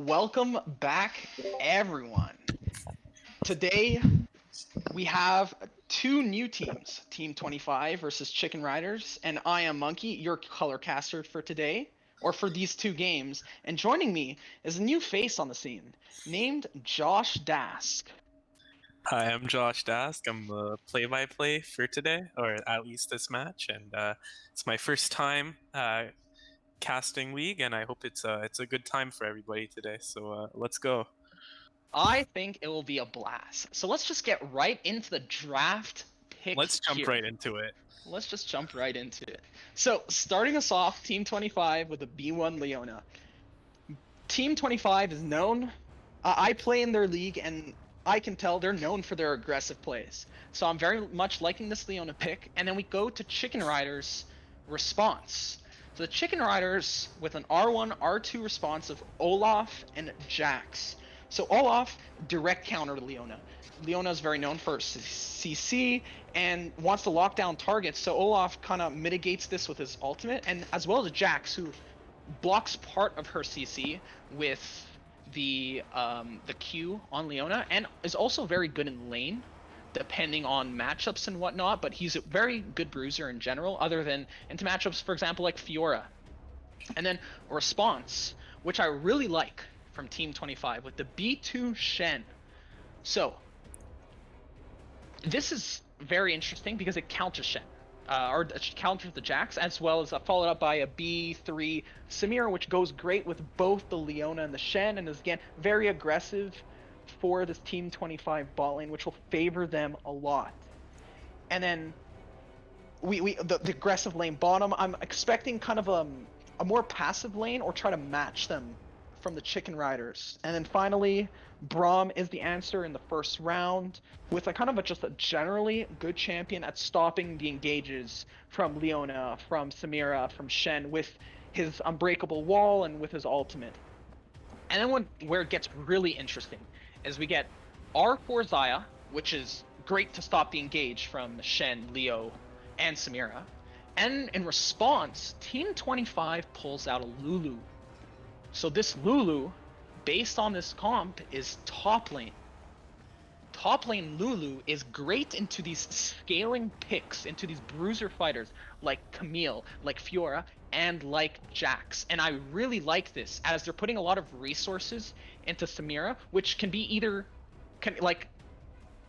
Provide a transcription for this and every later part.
Welcome back, everyone. Today we have two new teams, Team 25 versus Chicken Riders, and I am Monkey, your color caster for today, or for these two games. And joining me is a new face on the scene, named Josh Dask. Hi, I'm Josh Dask. I'm the play-by-play for today, or at least this match, and it's my first time casting League, and I hope it's a good time for everybody today. So let's go. I think it will be a blast. So let's just get right into the draft picks Let's jump here. right into it. Let's just jump right into it. So, starting us off, Team 25 with a B1 Leona. Team 25 is known. I play in their league, and I can tell they're known for their aggressive plays. So I'm very much liking this Leona pick. And then we go to Chicken Riders' response. So the Chicken Riders with an R1, R2 response of Olaf and Jax. So Olaf, direct counter to Leona. Leona is very known for CC and wants to lock down targets. So Olaf kind of mitigates this with his ultimate, and as well as Jax, who blocks part of her CC with the Q on Leona, and is also very good in lane, depending on matchups and whatnot. But he's a very good bruiser in general, other than into matchups, for example, like Fiora. And then response, which I really like from Team 25 with the B2 Shen. So this is very interesting because it counters Shen. Or counters the Jax, as well as followed up by a B3 Samira, which goes great with both the Leona and the Shen, and is again very aggressive for this Team 25 bot lane, which will favor them a lot. And then the aggressive lane bottom, I'm expecting kind of a more passive lane, or try to match them from the Chicken Riders. And then finally, Braum is the answer in the first round, with just a generally good champion at stopping the engages from Leona, from Samira, from Shen, with his unbreakable wall and with his ultimate. And then where it gets really interesting is we get R4 Xayah, which is great to stop the engage from Shen, Leo, and Samira. And in response, Team 25 pulls out a Lulu. So this Lulu, based on this comp, is top lane. Top lane Lulu is great into these scaling picks, into these bruiser fighters like Camille, like Fiora, and like Jax. And I really like this, as they're putting a lot of resources into Samira, which can be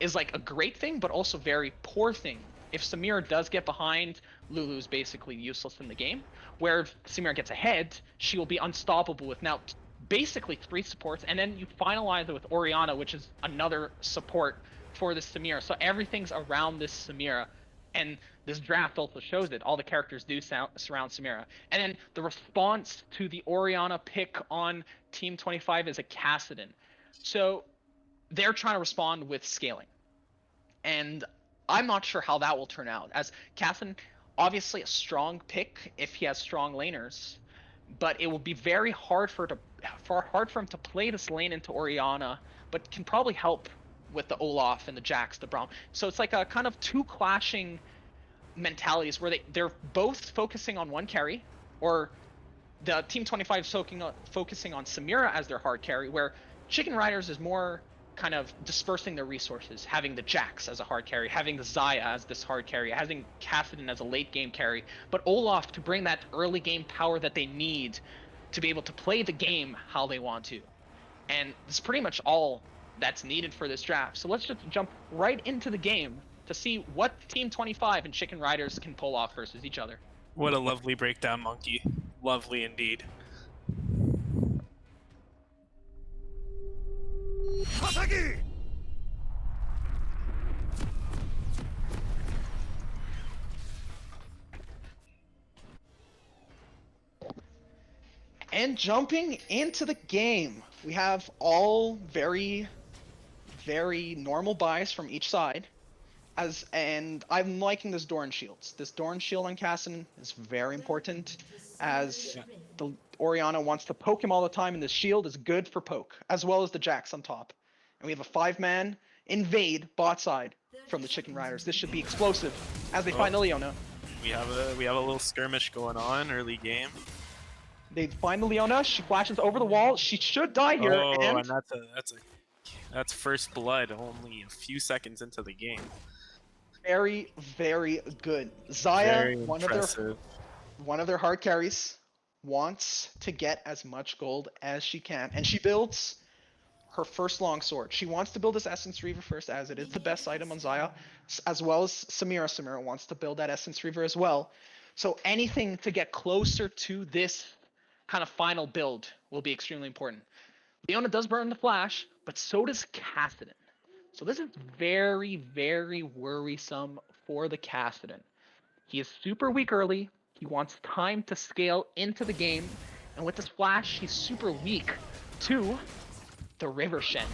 is like a great thing, but also very poor thing. If Samira does get behind, Lulu's basically useless in the game. Where if Samira gets ahead, she will be unstoppable with now basically 3 supports, and then you finalize it with Orianna, which is another support for this Samira. So everything's around this Samira, and this draft also shows it. All the characters do surround Samira. And then the response to the Orianna pick on Team 25 is a Kassadin. So they're trying to respond with scaling. And I'm not sure how that will turn out, as Kassadin, obviously a strong pick if he has strong laners, but it will be very hard for him to play this lane into Orianna, but can probably help with the Olaf and the Jax, the Braum. So it's like a kind of two clashing mentalities where they're both focusing on one carry, or the Team 25 is focusing on Samira as their hard carry, where Chicken Riders is more kind of dispersing their resources, having the Jax as a hard carry, having the Xayah as this hard carry, having Kassadin as a late game carry, but Olaf to bring that early game power that they need to be able to play the game how they want to. And it's pretty much all that's needed for this draft. So let's just jump right into the game to see what Team 25 and Chicken Riders can pull off versus each other. What a lovely breakdown, Monkey. Lovely indeed. Hasagi! And jumping into the game, we have all very, very normal buys from each side. And I'm liking this Doran Shields. This Doran Shield on Kassadin is very important, as the Orianna wants to poke him all the time, and the shield is good for poke, as well as the Jax on top. And we have a 5-man invade bot side from the Chicken Riders. This should be explosive as they find the Leona. We have a little skirmish going on early game. They find the Leona. She flashes over the wall. She should die here. Oh, And and that's first blood only a few seconds into the game. very, very good. Zaya, Very impressive. one of their hard carries, wants to get as much gold as she can, and she builds her first longsword. She wants to build this Essence Reaver first, as it is the best item on Zaya, as well as Samira. Samira wants to build that Essence Reaver as well. So anything to get closer to this kind of final build will be extremely important. Leona does burn the flash, but so does Kassadin. So this is very, very worrisome for the Kassadin. He is super weak early. He wants time to scale into the game. And with this flash, he's super weak to the River Shen.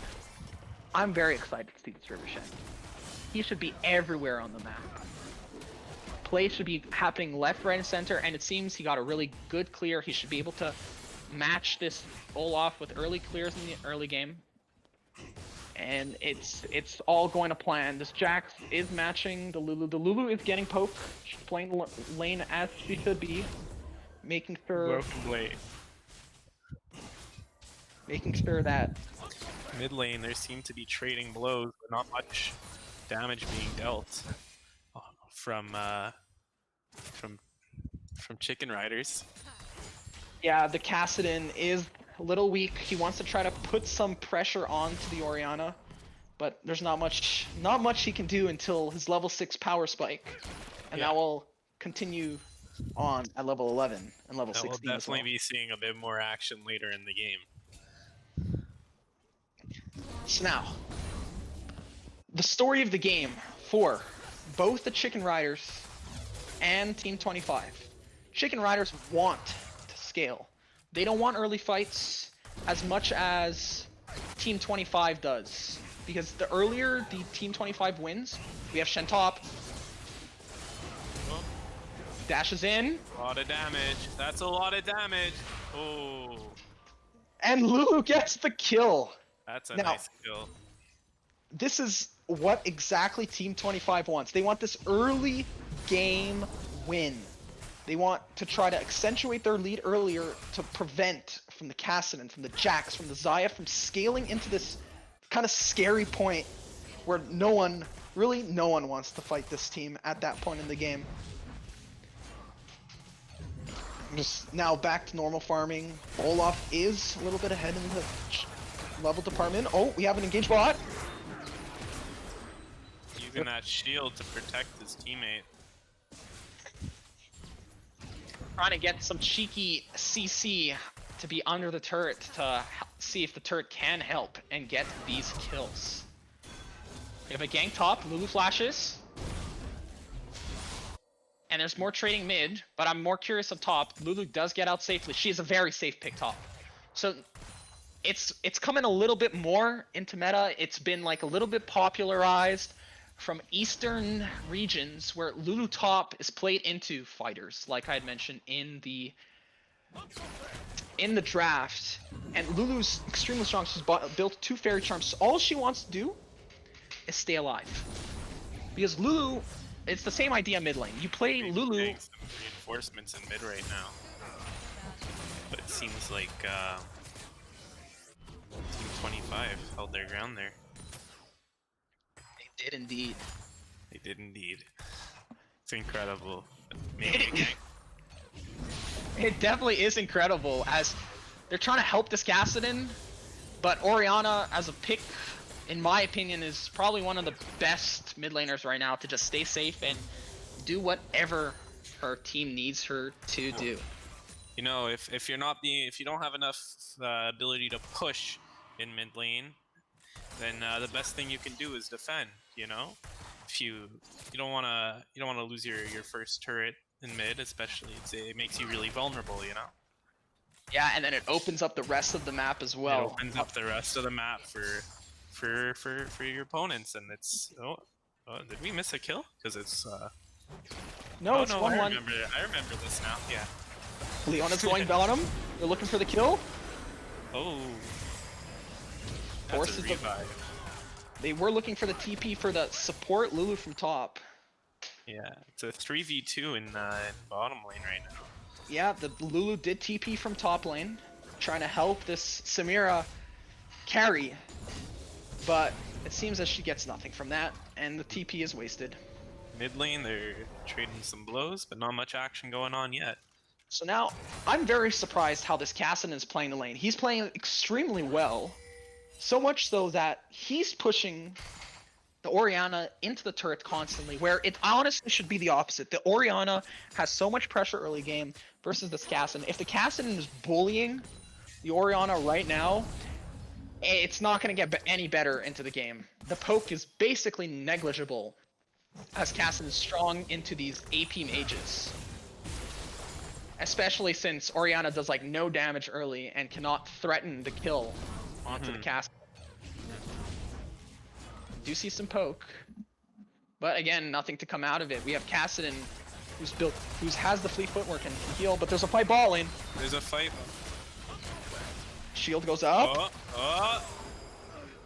I'm very excited to see this River Shen. He should be everywhere on the map. Play should be happening left, right, and center, and it seems he got a really good clear. He should be able to match this Olaf with early clears in the early game. And it's all going to plan. This Jax is matching the Lulu. The Lulu is getting poked. She's playing lane as she should be, making sure that Mid lane, there seem to be trading blows, but not much damage being dealt from Chicken Riders. yeah, the Kassadin is a little weak. He wants to try to put some pressure onto the Orianna, but there's not much he can do until his level 6 power spike, and that will continue on at level 11 and level 16 We'll as well. definitely be seeing a bit more action later in the game. So now, the story of the game for both the Chicken Riders and Team 25. Chicken Riders want to scale. They don't want early fights as much as Team 25 does. Because the earlier the Team 25 wins, we have Shen top. Dashes in. A lot of damage. That's a lot of damage. Oh. And Lulu gets the kill. That's a Now, nice kill. This is what exactly Team 25 wants. They want this early game win. They want to try to accentuate their lead earlier to prevent from the Kassadin, from the Jax, from the Zaya, from scaling into this kind of scary point where no one wants to fight this team at that point in the game. Just now back to normal farming. Olaf is a little bit ahead in the level department. Oh, we have an engaged bot. Using that shield to protect his teammate. Trying to get some cheeky CC to be under the turret to see if the turret can help and get these kills. We have a gank top, Lulu flashes. And there's more trading mid, but I'm more curious of top. Lulu does get out safely. She is a very safe pick top. So it's coming a little bit more into meta. It's been like a little bit popularized from eastern regions where Lulu top is played into fighters, like I had mentioned in the draft. And Lulu's extremely strong. She's built 2 fairy charms. All she wants to do is stay alive. Because Lulu, it's the same idea mid lane. You play Lulu. Some reinforcements in mid right now. But it seems like Team 25 held their ground there. They did indeed. They did indeed. It's incredible. Maybe It definitely is incredible as they're trying to help this Kassadin, but Orianna as a pick, in my opinion, is probably one of the best mid laners right now to just stay safe and do whatever her team needs her to do. You know, if you don't have enough ability to push in mid lane, then the best thing you can do is defend. You know, if you don't wanna lose your first turret in mid, especially it makes you really vulnerable. You know. Yeah, and then it opens up the rest of the map as well. It opens up the rest of the map for your opponents, and it's did we miss a kill? Because it's no, it's 1-1. I remember this now. Yeah. Leona's going bottom. They're looking for the kill. Oh. Forces That's a revive. They were looking for the TP for the support Lulu from top. Yeah, it's a 3v2 in bottom lane right now. Yeah, the Lulu did TP from top lane, trying to help this Samira carry, but it seems that she gets nothing from that, and the TP is wasted. Mid lane, they're trading some blows, but not much action going on yet. So now, I'm very surprised how this Cassidon is playing the lane. He's playing extremely well, so much so that he's pushing the Orianna into the turret constantly, where it honestly should be the opposite. The Orianna has so much pressure early game versus this Cassidon. If the Cassidon is bullying the Orianna right now, it's not going to get any better into the game. The poke is basically negligible as Cassidon is strong into these AP mages. Especially since Orianna does like no damage early and cannot threaten the kill onto the Cassidon. Do see some poke, but again, nothing to come out of it. We have Cassidon, who has the fleet footwork and can heal, but there's a fight ball lane. There's a fight. Shield goes up.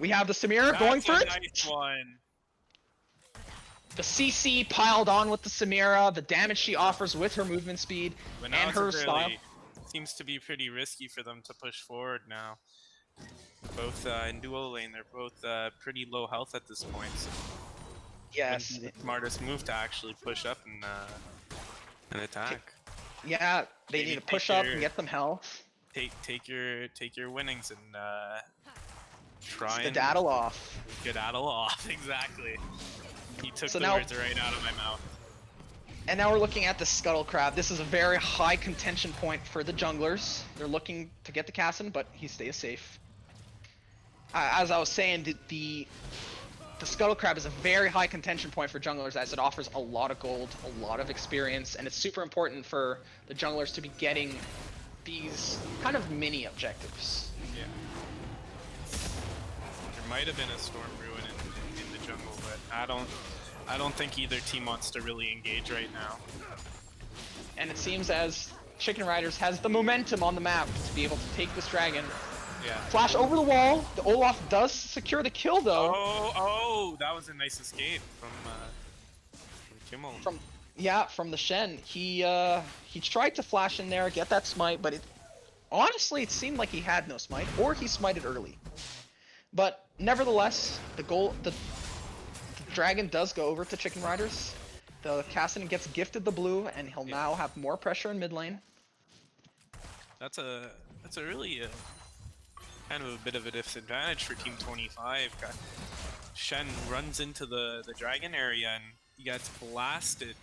We have the Samira going for it. Nice one. The CC piled on with the Samira, the damage she offers with her movement speed But and her style. Seems to be pretty risky for them to push forward now. Both in duo lane, they're both pretty low health at this point. So Yes. the smartest move to actually push up and attack. Yeah, they Maybe need to take push up your- and get some health. Take your winnings and try The and daddle off. get Adel off. Exactly. He took So the now- words right out of my mouth. And now we're looking at the Scuttle Crab. This is a very high contention point for the junglers. They're looking to get the Cassidon, but he stays safe. As I was saying, the Scuttle Crab is a very high contention point for junglers as it offers a lot of gold, a lot of experience, and it's super important for the junglers to be getting these kind of mini objectives. Yeah. There might have been a Storm Ruin in the jungle, but I don't think either team wants to really engage right now. And it seems as Chicken Riders has the momentum on the map to be able to take this dragon. Yeah. Flash over the wall. The Olaf does secure the kill though. Oh, that was a nice escape from Kimmel. From the Shen. He tried to flash in there, get that smite, but honestly it seemed like he had no smite, or he smited early. But nevertheless, the dragon does go over to Chicken Riders. The Cassidon gets gifted the blue, and he'll now have more pressure in mid lane. That's a really kind of a bit of a disadvantage for Team 25. Shen runs into the dragon area and he gets blasted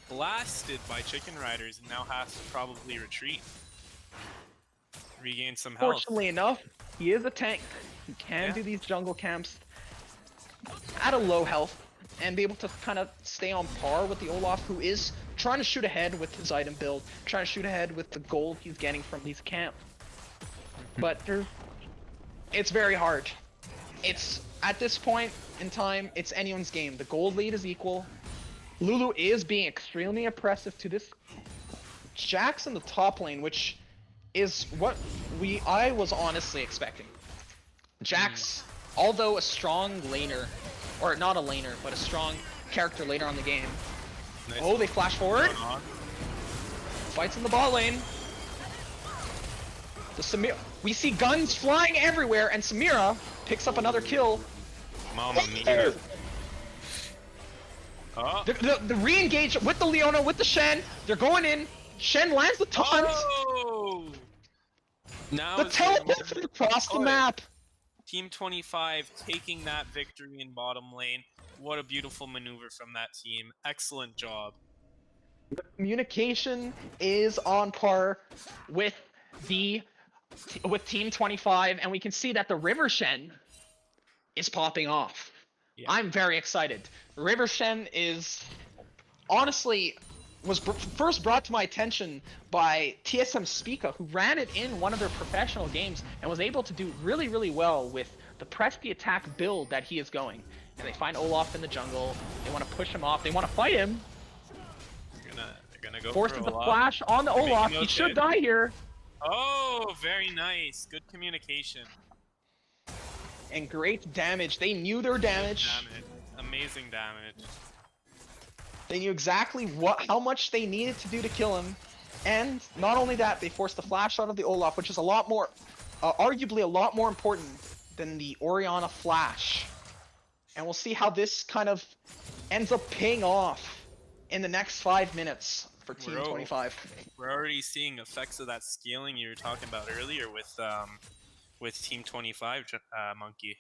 by Chicken Riders and now has to probably retreat. Regain some health. Fortunately enough, he is a tank. He can do these jungle camps at a low health and be able to kind of stay on par with the Olaf, who is trying to shoot ahead with his item build, trying to shoot ahead with the gold he's getting from these camps. But it's very hard. It's at this point in time, it's anyone's game. The gold lead is equal. Lulu is being extremely oppressive to this Jax in the top lane, which is what I was honestly expecting. Jax, although a strong laner, or not a laner, but a strong character later on the game. Nice. Oh, they flash forward. Fights in the bot lane. The Samira, we see guns flying everywhere, and Samira picks up another kill. Mama mia. Oh. The re-engage with the Leona, with the Shen. They're going in. Shen lands the taunt. Oh! Now The teleport across the map. Team 25 taking that victory in bottom lane. What a beautiful maneuver from that team. Excellent job. The communication is on par with Team 25, and we can see that the River Shen is popping off. Yeah. I'm very excited. River Shen is honestly was first brought to my attention by TSM Spica, who ran it in one of their professional games and was able to do really, really well with the press the attack build that he is going. And they find Olaf in the jungle. They want to push him off. They want to fight him. They're gonna go Forces for the Olaf. flash on the Olaf. He should die here. Oh, very nice. Good communication. And great damage. They knew their damage. Amazing damage. They knew exactly how much they needed to do to kill him. And not only that, they forced the flash out of the Olaf, which is a lot more, arguably a lot more important than the Orianna flash. And we'll see how this kind of ends up paying off in the next 5 minutes for Team 25. We're already seeing effects of that scaling you were talking about earlier with Team 25, Monkey.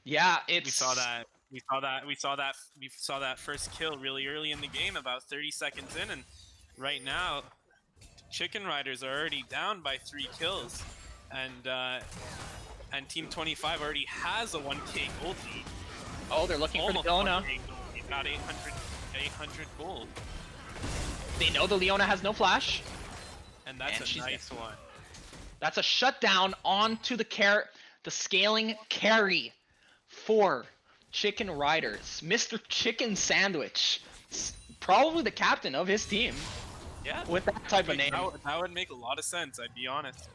Yeah, it's. We saw that first kill really early in the game, about 30 seconds in, and right now, Chicken Riders are already down by 3 kills, and Team 25 already has a 1k gold lead. Oh, they're looking for the Leona. He's got 800 gold. They know the Leona has no flash. And that's a nice one. That's a shutdown onto the scaling carry for Chicken Riders. Mr. Chicken Sandwich. Probably the captain of his team. Yeah. With that type of name. That would make a lot of sense, I'd be honest.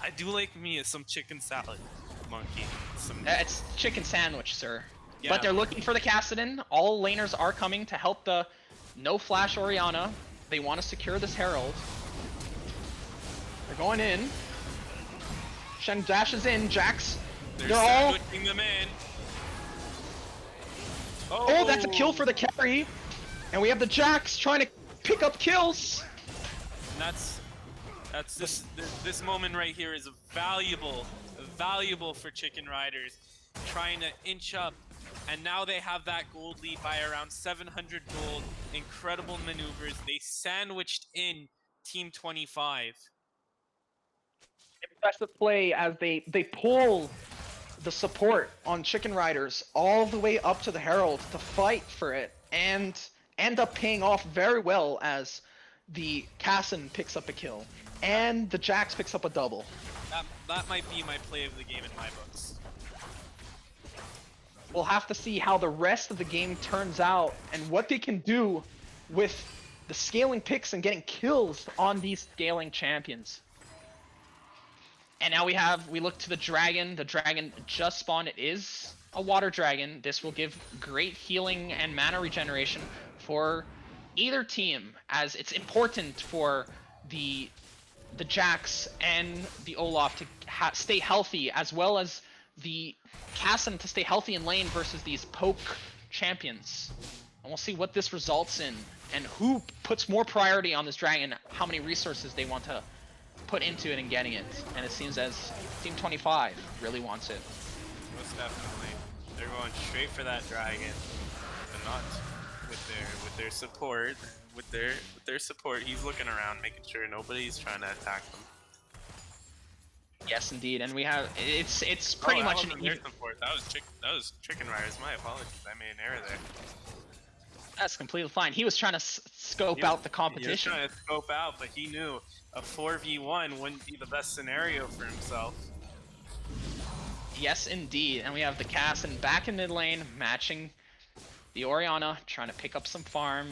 I do like me some chicken salad, Monkey. It's chicken sandwich, sir. Yeah, but they're looking for the Kassadin. All laners are coming to help the no flash Orianna. They want to secure this Herald. They're going in. Shen dashes in. Jax. They're sandwiching them in. Oh, that's a kill for the carry. And we have the Jax trying to pick up kills. And this moment right here is valuable for Chicken Riders, trying to inch up, and now they have that gold lead by around 700 gold. Incredible maneuvers. They sandwiched in Team 25. Impressive play as they pull the support on Chicken Riders all the way up to the Herald to fight for it, and end up paying off very well as the Kassadin picks up a kill and the Jax picks up a double. That might be my play of the game in my books. We'll have to see how the rest of the game turns out and what they can do with the scaling picks and getting kills on these scaling champions. And now we look to the dragon. The dragon just spawned. It is a water dragon. This will give great healing and mana regeneration for either team, as it's important for the Jax and the Olaf to stay healthy, as well as the Kassadin to stay healthy in lane versus these poke champions. And we'll see what this results in, and who puts more priority on this dragon, how many resources they want to put into it and getting it. And it seems as Team 25 really wants it. Most definitely. They're going straight for that dragon, but not with their support. With their support, he's looking around, making sure nobody's trying to attack them. Yes, indeed, and we have it's pretty much an even. Support. That was Chicken Riders. My apologies, I made an error there. That's completely fine. He was trying to scope out the competition. He was trying to scope out, but he knew a 4v1 wouldn't be the best scenario for himself. Yes, indeed, and we have the Kassadin back in mid lane, matching the Orianna, trying to pick up some farm.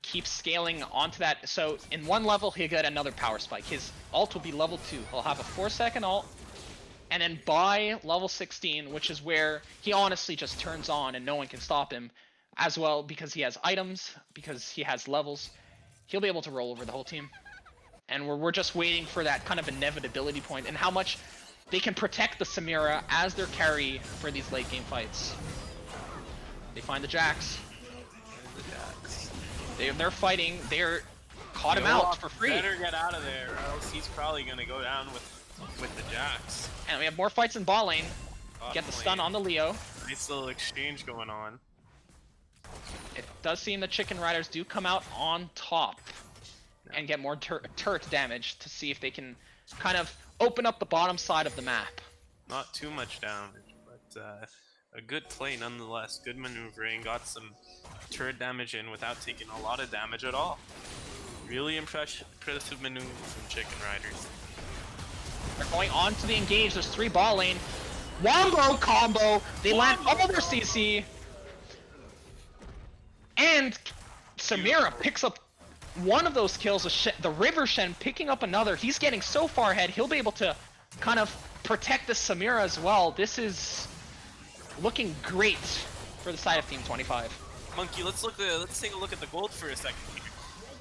Keep scaling onto that. So in one level, he'll get another power spike. His ult will be level 2. He'll have a 4-second ult. And then by level 16, which is where he honestly just turns on and no one can stop him, as well because he has items, because he has levels, he'll be able to roll over the whole team. And we're just waiting for that kind of inevitability point and how much they can protect the Samira as their carry for these late game fights. They find the Jax. They're fighting. They're caught him out for free. Better get out of there, or else he's probably gonna go down with the Jax. And we have more fights in bot lane. Get the stun on the Leo. Nice little exchange going on. It does seem the Chicken Riders do come out on top and get more turret damage to see if they can kind of open up the bottom side of the map. Not too much damage, but a good play nonetheless. Good maneuvering. Got some turret damage in without taking a lot of damage at all. Really impressive maneuver from Chicken Riders. They're going on to the engage. There's 3 bot lane. Wombo combo. They land all their CC. And Samira picks up one of those kills. The River Shen picking up another. He's getting so far ahead. He'll be able to kind of protect the Samira as well. This is looking great for the side of Team 25. Monkey, let's take a look at the gold for a second here.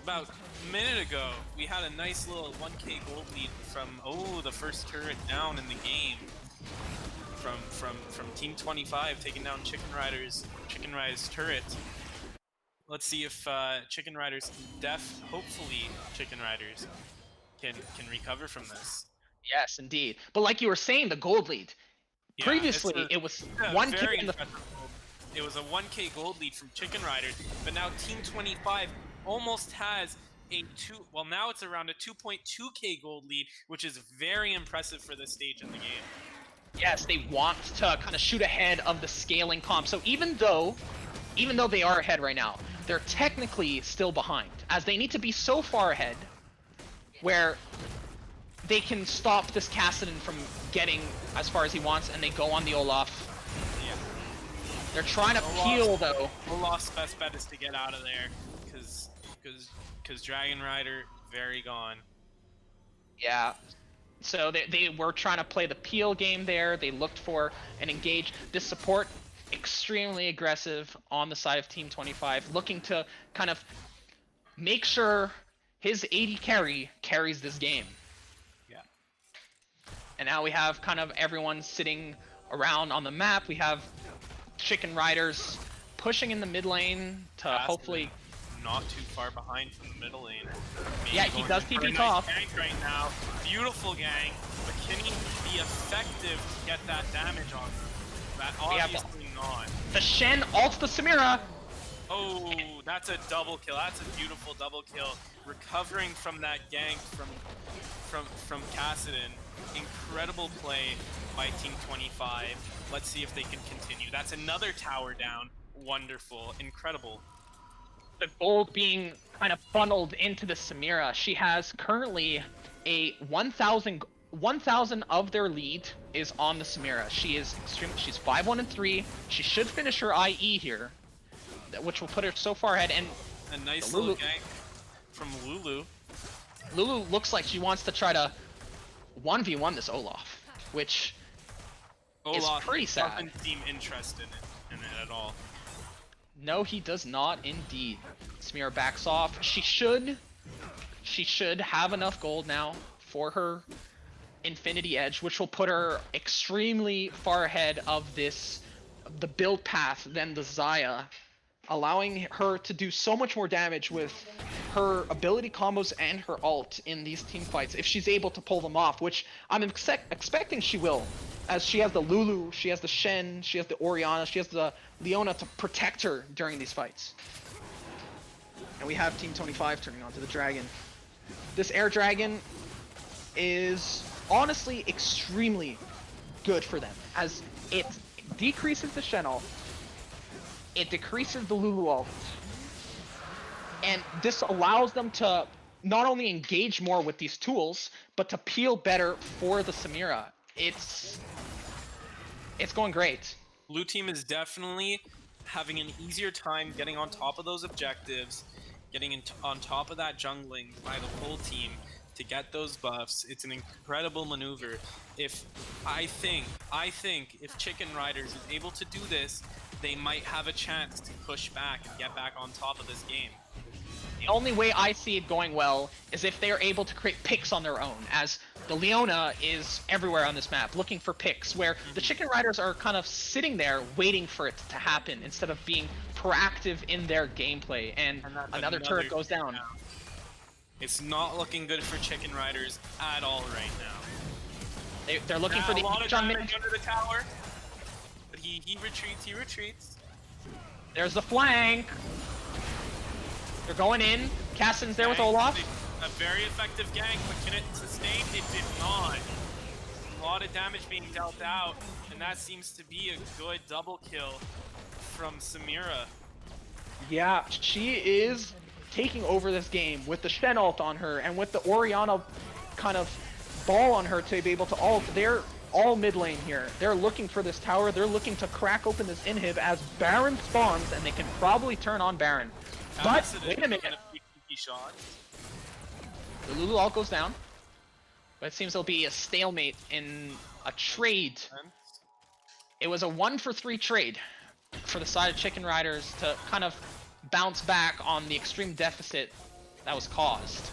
About a minute ago, we had a nice little 1k gold lead from the first turret down in the game. From Team 25 taking down Chicken Riders turret. Let's see if Chicken Riders hopefully Chicken Riders can recover from this. Yes, indeed. But like you were saying, the gold lead. Yeah, Previously, it was 1k very in the. impressive gold. It was a 1k gold lead from Chicken Riders, but now Team 25 almost has now it's around a 2.2k gold lead, which is very impressive for this stage in the game. Yes, they want to kind of shoot ahead of the scaling comp. So even though they are ahead right now, they're technically still behind, as they need to be so far ahead where they can stop this Kassadin from getting as far as he wants, and they go on the Olaf. Yeah. They're trying to peel though. Olaf's best bet is to get out of there, because Dragon Rider very gone. Yeah. So they were trying to play the peel game there. They looked for an engage. This support, extremely aggressive on the side of Team 25, looking to kind of make sure his AD carry carries this game. Yeah. And now we have kind of everyone sitting around on the map. We have Chicken Riders pushing in the mid lane to hopefully... Not too far behind from the middle lane. Yeah, he does TP top. Nice gank right now. Beautiful gank, but can he be effective to get that damage on him? That obviously not. The Shen ults the Samira. Oh, that's a double kill. That's a beautiful double kill. Recovering from that gank from Kassadin. Incredible play by Team 25. Let's see if they can continue. That's another tower down. Wonderful. Incredible. The gold being kind of funneled into the Samira. She has currently a 1,000 of their lead is on the Samira. She's 5-1-3. She should finish her IE here, which will put her so far ahead. And a nice little gank from Lulu. Lulu looks like she wants to try to 1v1 this Olaf, which is pretty sad. Doesn't seem interested in it at all. No, he does not indeed. Samira backs off. She should have enough gold now for her Infinity Edge, which will put her extremely far ahead of the build path than the Xayah, allowing her to do so much more damage with her ability combos and her ult in these team fights if she's able to pull them off, which I'm expecting she will, as she has the Lulu, she has the Shen, she has the Orianna, she has the Leona to protect her during these fights. And we have Team 25 turning onto the Dragon. This Air Dragon is honestly extremely good for them, as it decreases the Shen ult, it decreases the Lulu ult, and this allows them to not only engage more with these tools, but to peel better for the Samira. It's going great. Blue team is definitely having an easier time getting on top of those objectives, getting on top of that jungling by the whole team to get those buffs. It's an incredible maneuver. I think if Chicken Riders is able to do this, they might have a chance to push back and get back on top of this game. The only way I see it going well is if they are able to create picks on their own, as the Leona is everywhere on this map looking for picks, where the Chicken Riders are kind of sitting there waiting for it to happen instead of being proactive in their gameplay, and another turret goes down. It's not looking good for Chicken Riders at all right now. They're looking for the damage under the tower, but he retreats. There's the flank. They're going in. Kassadin's there with Olaf. A very effective gank, but can it sustain? It did not. A lot of damage being dealt out, and that seems to be a good double kill from Samira. Yeah, she is taking over this game with the Shen ult on her and with the Orianna kind of ball on her to be able to ult. They're all mid lane here. They're looking for this tower. They're looking to crack open this inhib as Baron spawns, and they can probably turn on Baron. But wait a minute. The Lulu ult goes down, but it seems there'll be a stalemate in a trade. It was a 1-for-3 trade for the side of Chicken Riders to kind of bounce back on the extreme deficit that was caused.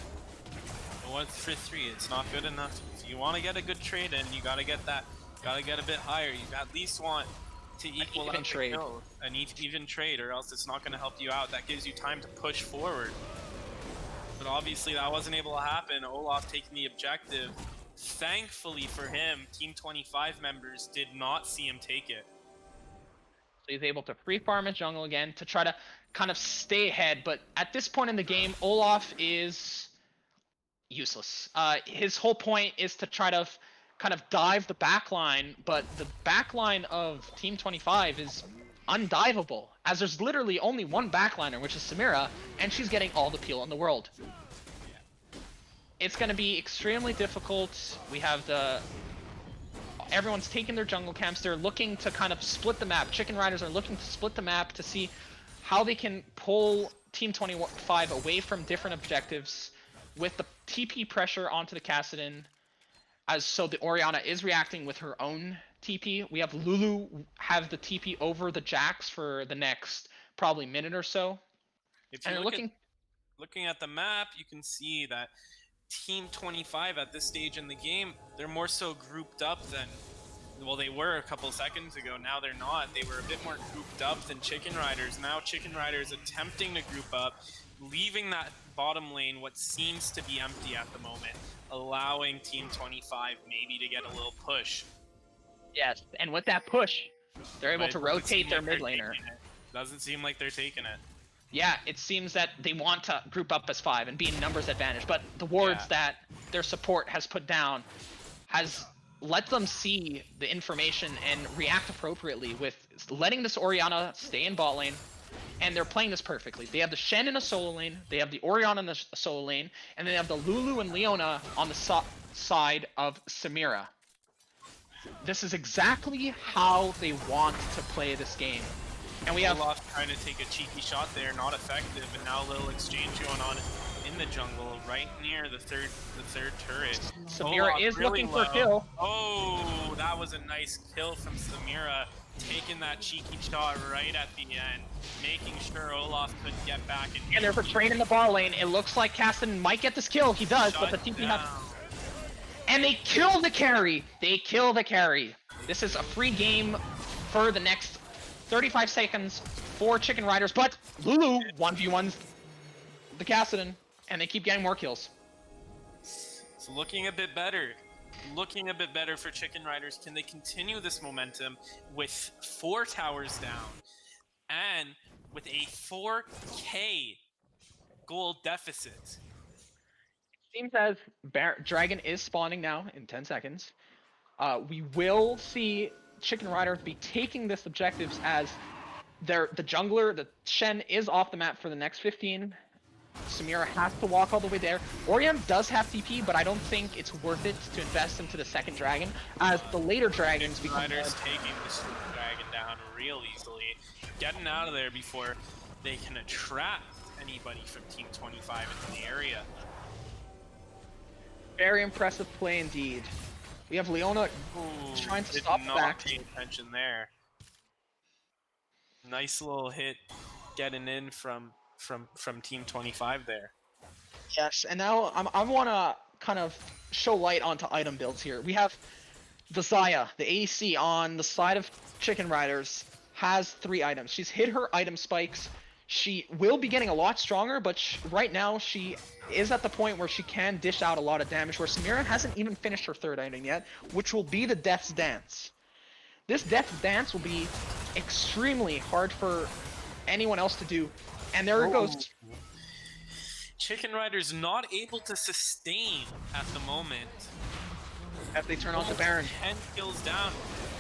1 for 3, it's not good enough. If you want to get a good trade in, you gotta get that. Gotta get a bit higher. You at least want to equal out the kill, an even trade, or else it's not going to help you out. That gives you time to push forward. But obviously that wasn't able to happen. Olaf taking the objective. Thankfully for him, Team 25 members did not see him take it. So he's able to free farm his jungle again to try to kind of stay ahead. But at this point in the game, Olaf is useless. His whole point is to try to kind of dive the backline, but the backline of Team 25 is undiveable, as there's literally only one backliner, which is Samira, and she's getting all the peel in the world. It's going to be extremely difficult. We have everyone's taking their jungle camps. They're looking to kind of split the map. Chicken Riders are looking to split the map to see how they can pull Team 25 away from different objectives with the TP pressure onto the Kassadin. So the Orianna is reacting with her own TP. We have Lulu have the TP over the Jax for the next probably minute or so. If you're looking at the map, you can see that Team 25 at this stage in the game, they're more so grouped up than, well, they were a couple seconds ago. Now they're not. They were a bit more grouped up than Chicken Riders. Now Chicken Riders attempting to group up, leaving that bottom lane what seems to be empty at the moment, allowing Team 25 maybe to get a little push. Yes, and with that push, they're able to rotate their mid laner. Doesn't seem like they're taking it. Yeah, it seems that they want to group up as 5 and be in numbers advantage, but the wards that their support has put down has let them see the information and react appropriately with letting this Orianna stay in bot lane, and they're playing this perfectly. They have the Shen in a solo lane, they have the Orianna in the solo lane, and they have the Lulu and Leona on the side of Samira. This is exactly how they want to play this game. And we have Olaf trying to take a cheeky shot there, not effective, and now a little exchange going on in the jungle, right near the third turret. Samira Olaf is really looking for a kill. Oh, that was a nice kill from Samira, taking that cheeky shot right at the end, making sure Olaf couldn't get back. And they're betraying in the ball lane. It looks like Kassadin might get this kill. He does, but the TP has... And they kill the carry. They kill the carry. This is a free game for the next 35 seconds for Chicken Riders, but Lulu 1v1s the Kassadin, and they keep getting more kills. It's looking a bit better. Looking a bit better for Chicken Riders. Can they continue this momentum with 4 towers down and with a 4K gold deficit? It seems as Dragon is spawning now in 10 seconds. We will see Chicken Riders be taking this objectives as the jungler, the Shen, is off the map for the next 15. Samira has to walk all the way there. Orion does have TP, but I don't think it's worth it to invest into the second dragon, as the later dragons become... Riders taking this dragon down real easily, getting out of there before they can attract anybody from Team 25 into the area. Very impressive play indeed. We have Leona trying to stop the back. Pay attention there. Nice little hit getting in from Team 25 there. Yes, and now I want to kind of show light onto item builds here. We have the Xayah, the ADC on the side of Chicken Riders, has 3 items. She's hit her item spikes. She will be getting a lot stronger, but right now she is at the point where she can dish out a lot of damage, where Samira hasn't even finished her 3rd item yet, which will be the Death's Dance. This Death's Dance will be extremely hard for anyone else to do. And there it goes. Chicken Riders not able to sustain at the moment. As they turn on the Baron. 10 kills down,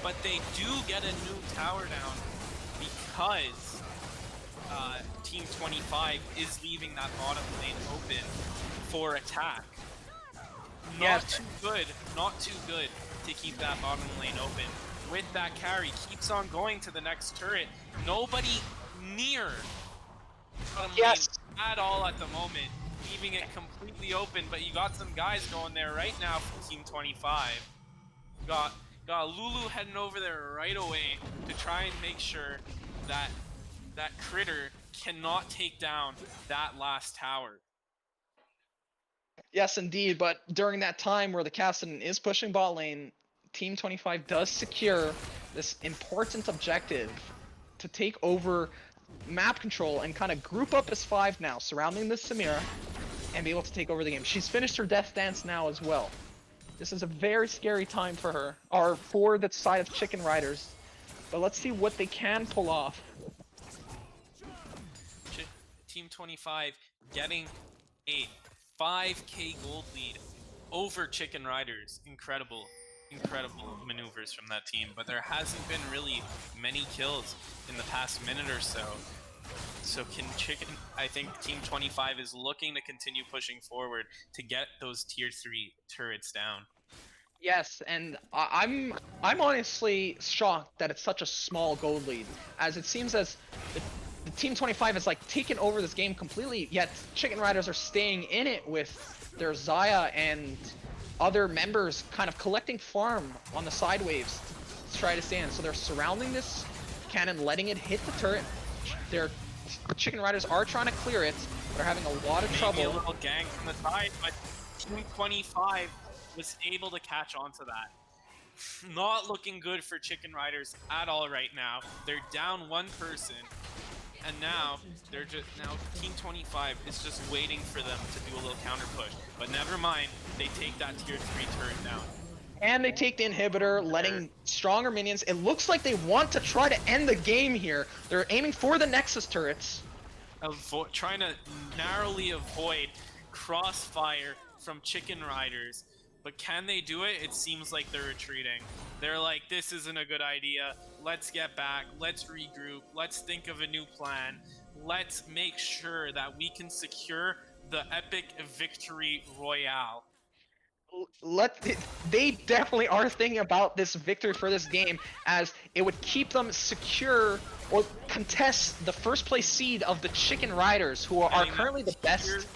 but they do get a new tower down because Team 25 is leaving that bottom lane open for attack. Not too good to keep that bottom lane open. With that carry, keeps on going to the next turret. Nobody near bottom lane at all at the moment, leaving it completely open, but you got some guys going there right now from Team 25. Got Lulu heading over there right away to try and make sure that critter cannot take down that last tower. Yes, indeed. But during that time where the Kassadin is pushing bot lane, Team 25 does secure this important objective to take over map control and kind of group up as 5 now, surrounding this Samira, and be able to take over the game. She's finished her death dance now as well. This is a very scary time for her, or for the side of Chicken Riders. But let's see what they can pull off. Team 25 getting a 5k gold lead over Chicken Riders. Incredible maneuvers from that team, but there hasn't been really many kills in the past minute or so. So I think Team 25 is looking to continue pushing forward to get those tier 3 turrets down. Yes, and I'm honestly shocked that it's such a small gold lead, as it seems as the Team 25 has like taken over this game completely, yet Chicken Riders are staying in it with their Xayah and other members kind of collecting farm on the side waves to try to stay in. So they're surrounding this cannon, letting it hit the turret. Their Chicken Riders are trying to clear it, but are having a lot of trouble. Maybe a little gang from the side, but Team 25 was able to catch on to that. Not looking good for Chicken Riders at all right now. They're down one person, and now Team 25 is just waiting for them to do a little counter push. But never mind, they take that tier 3 turret down. And they take the inhibitor, letting stronger minions. It looks like they want to try to end the game here. They're aiming for the Nexus turrets. Trying to narrowly avoid crossfire from Chicken Riders. But can they do it? It seems like they're retreating. They're like, this isn't a good idea. Let's get back. Let's regroup. Let's think of a new plan. Let's make sure that we can secure the epic victory royale. They definitely are thinking about this victory for this game, as it would keep them secure or contest the first place seed of the Chicken Riders, who are currently the best.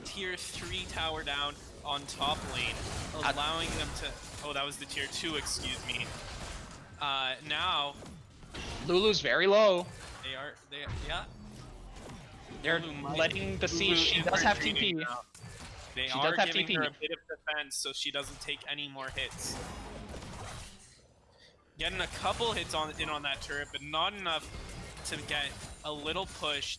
Tier 3 tower down on top lane, allowing them to... Oh, that was the tier 2, excuse me. Now... Lulu's very low. Yeah. They're letting the siege... She does have TP. Now. They are giving her a bit of defense so she doesn't take any more hits. Getting a couple hits in on that turret, but not enough to get a little push.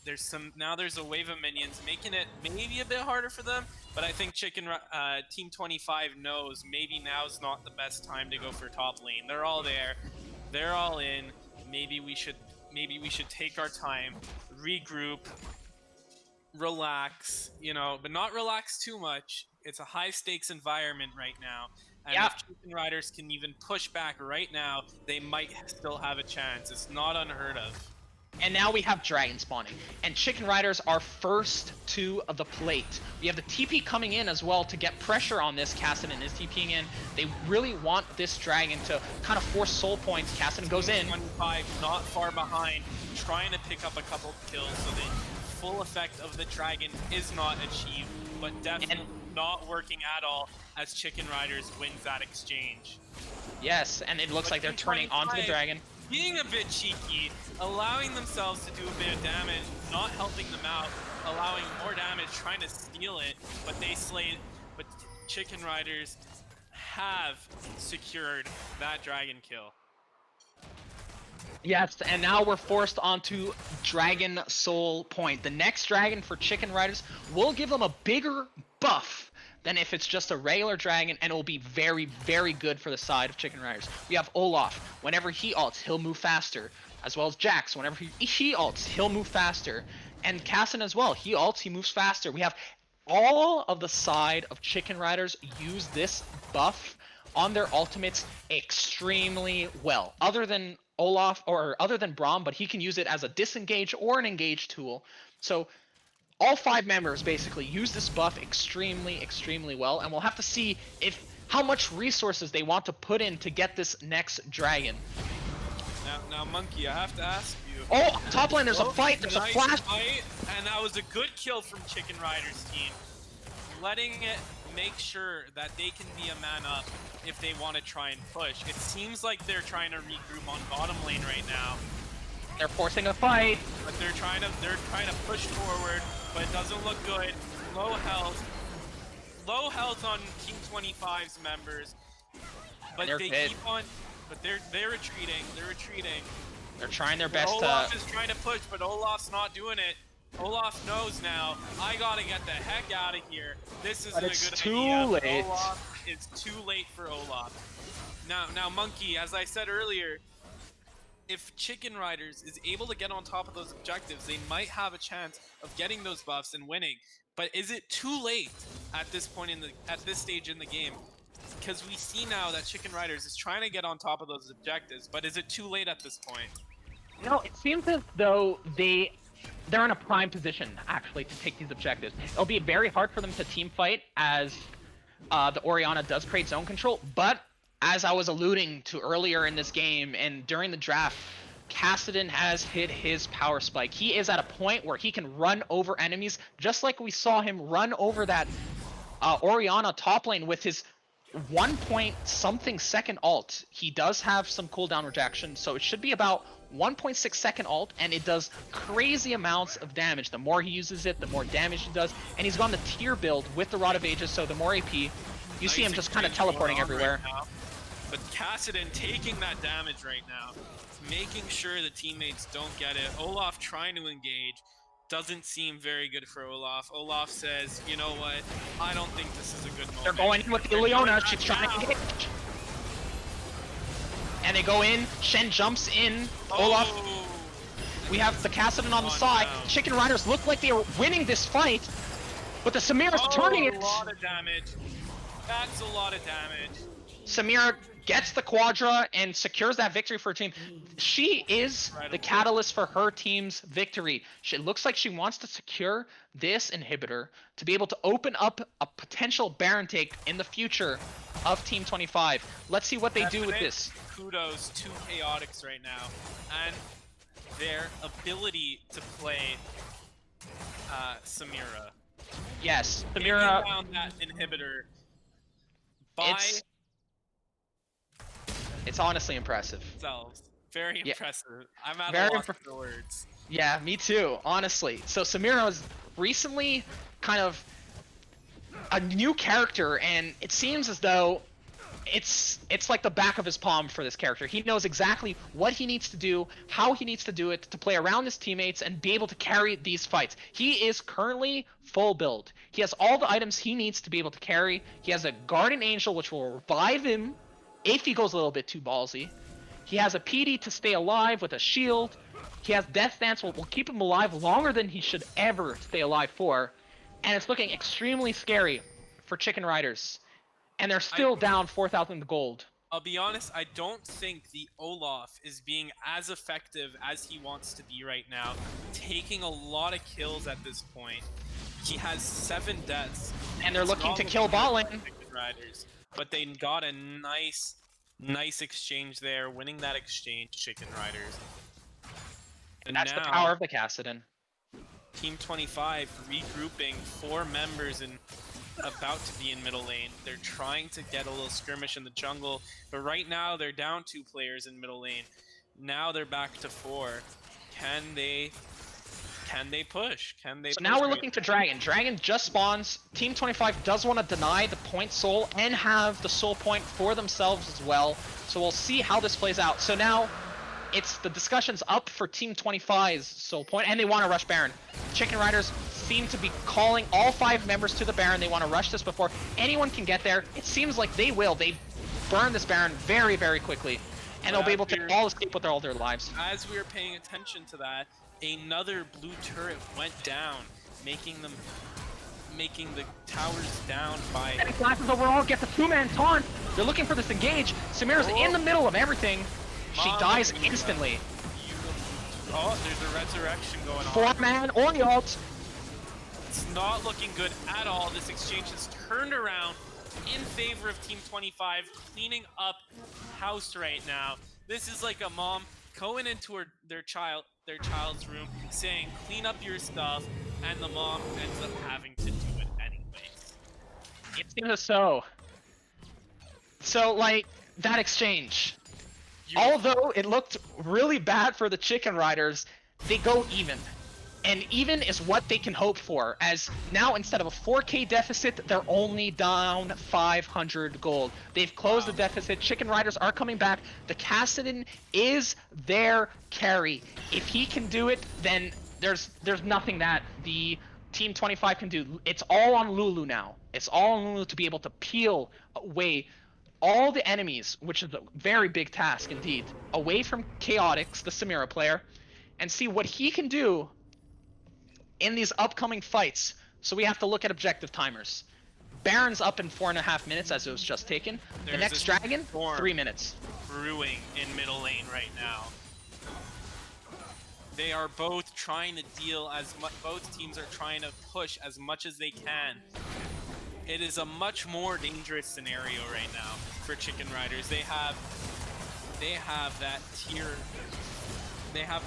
Now there's a wave of minions, making it maybe a bit harder for them. But I think Team 25 knows maybe now's not the best time to go for top lane. They're all there. They're all in. Maybe we should take our time, regroup, relax, but not relax too much. It's a high stakes environment right now. And if Chicken Riders can even push back right now, they might still have a chance. It's not unheard of. And now we have Dragon spawning, and Chicken Riders are first to the plate. We have the TP coming in as well to get pressure on this. Kassadin is TPing in. They really want this Dragon to kind of force soul points. Kassadin goes in. 25, not far behind, trying to pick up a couple kills, so the full effect of the Dragon is not achieved, but definitely not working at all as Chicken Riders wins that exchange. Yes, and it looks like they're turning onto the Dragon. Being a bit cheeky, allowing themselves to do a bit of damage, not helping them out, allowing more damage, trying to steal it, but but Chicken Riders have secured that Dragon kill. Yes, and now we're forced onto Dragon Soul Point. The next Dragon for Chicken Riders will give them a bigger buff than if it's just a regular Dragon, and it will be very, very good for the side of Chicken Riders. We have Olaf. Whenever he ults, he'll move faster. As well as Jax. Whenever he ults, he'll move faster. And Kassadin as well. He ults, he moves faster. We have all of the side of Chicken Riders use this buff on their ultimates extremely well. Other than Olaf, or other than Braum, but he can use it as a disengage or an engage tool. So all 5 members basically use this buff extremely, extremely well, and we'll have to see how much resources they want to put in to get this next Dragon. Now, Monkey, I have to ask you. Oh, top lane, there's a fight, there's a flash. Fight, and that was a good kill from Chicken Riders team. Letting it make sure that they can be a man up if they want to try and push. It seems like they're trying to regroup on bottom lane right now. They're forcing a fight. But they're trying to push forward, but it doesn't look good. Low health on Team 25's members. But They're they hit. keep on. But they're retreating. They're retreating. They're trying their best Olaf to. is trying to push, but Olaf's not doing it. Olaf knows now. I gotta get the heck out of here. This isn't a good idea. It's too late. It's too late for Olaf. Now, Monkey, as I said earlier, if Chicken Riders is able to get on top of those objectives, they might have a chance of getting those buffs and winning. But is it too late at this point at this stage in the game? Because we see now that Chicken Riders is trying to get on top of those objectives, but is it too late at this point? It seems as though they're in a prime position actually to take these objectives. It'll be very hard for them to team fight as the Orianna does create zone control, but as I was alluding to earlier in this game and during the draft, Kassadin has hit his power spike. He is at a point where he can run over enemies, just like we saw him run over that Orianna top lane with his 1-point-something second ult. He does have some cooldown rejection, so it should be about 1.6 second ult, and it does crazy amounts of damage. The more he uses it, the more damage he does, and he's gone the tier build with the Rod of Ages, so the more AP. You see him just kind of teleporting everywhere. Right, but Kassadin taking that damage right now, making sure the teammates don't get it. Olaf trying to engage. Doesn't seem very good for Olaf. Olaf says, you know what? I don't think this is a good moment. They're going in with the Leona. She's trying to engage. And they go in. Shen jumps in. Olaf. We have the Kassadin on the side. Down. Chicken Riders look like they are winning this fight. But the Samira's turning it. A lot of damage. That's a lot of damage. Samira gets the Quadra and secures that victory for her team. She is the catalyst for her team's victory. It looks like she wants to secure this inhibitor to be able to open up a potential Baron take in the future of Team 25. Let's see what they do with this. Kudos to Chaotix right now and their ability to play Samira. Yes, Taking Samira. down that inhibitor by It's honestly impressive. themselves. Very impressive. I'm at Very a loss for words. Yeah, me too, honestly. So Samira was recently kind of a new character, and it seems as though it's like the back of his palm for this character. He knows exactly what he needs to do, how he needs to do it, to play around his teammates and be able to carry these fights. He is currently full build. He has all the items he needs to be able to carry. He has a Guardian Angel, which will revive him if he goes a little bit too ballsy. He has a PD to stay alive with a shield. He has Death Dance, will keep him alive longer than he should ever stay alive for. And it's looking extremely scary for Chicken Riders. And they're still down 4,000 gold. I'll be honest, I don't think the Olaf is being as effective as he wants to be right now, taking a lot of kills at this point. He has 7 deaths. And they're looking to kill bot lane. Riders, but they got a nice exchange there, winning that exchange, Chicken Riders. And that's now, the power of the Kassadin. Team 25 regrouping 4 members and about to be in middle lane. They're trying to get a little skirmish in the jungle, but right now they're down 2 players in middle lane. Now they're back to 4. Can they push? So now we're looking to Dragon. Dragon just spawns. Team 25 does want to deny the point soul and have the soul point for themselves as well. So we'll see how this plays out. So now it's the discussion's up for Team 25's soul point, and they want to rush Baron. Chicken Riders seem to be calling all 5 members to the Baron. They want to rush this before anyone can get there. It seems like they will. They burn this Baron very, very quickly, and they'll be able to all escape with all their lives. As we were paying attention to that, another blue turret went down, making the towers down by... And classes overall gets a 2-man taunt. They're looking for this engage. Samira's in the middle of everything. She dies instantly. Oh, there's a resurrection going on. 4-man Orialt. It's not looking good at all. This exchange has turned around in favor of Team 25, cleaning up house right now. This is like a mom going into their child's room, saying, "Clean up your stuff," and the mom ends up having to do it anyways. It seems so. So, like, that exchange. Beautiful. Although it looked really bad for the Chicken Riders, they go even. And even is what they can hope for, as now instead of a 4K deficit, they're only down 500 gold. They've closed the deficit. Chicken Riders are coming back. The Kassadin is their carry. If he can do it, then there's nothing that the Team 25 can do. It's all on Lulu now. It's all on Lulu to be able to peel away all the enemies, which is a very big task indeed, away from Chaotix, the Samira player, and see what he can do in these upcoming fights. So we have to look at objective timers. Baron's up in 4.5 minutes as it was just taken. The next dragon, 3 minutes. Brewing in middle lane right now. They are both trying to deal as much. Both teams are trying to push as much as they can. It is a much more dangerous scenario right now for Chicken Riders. They have that tier. They have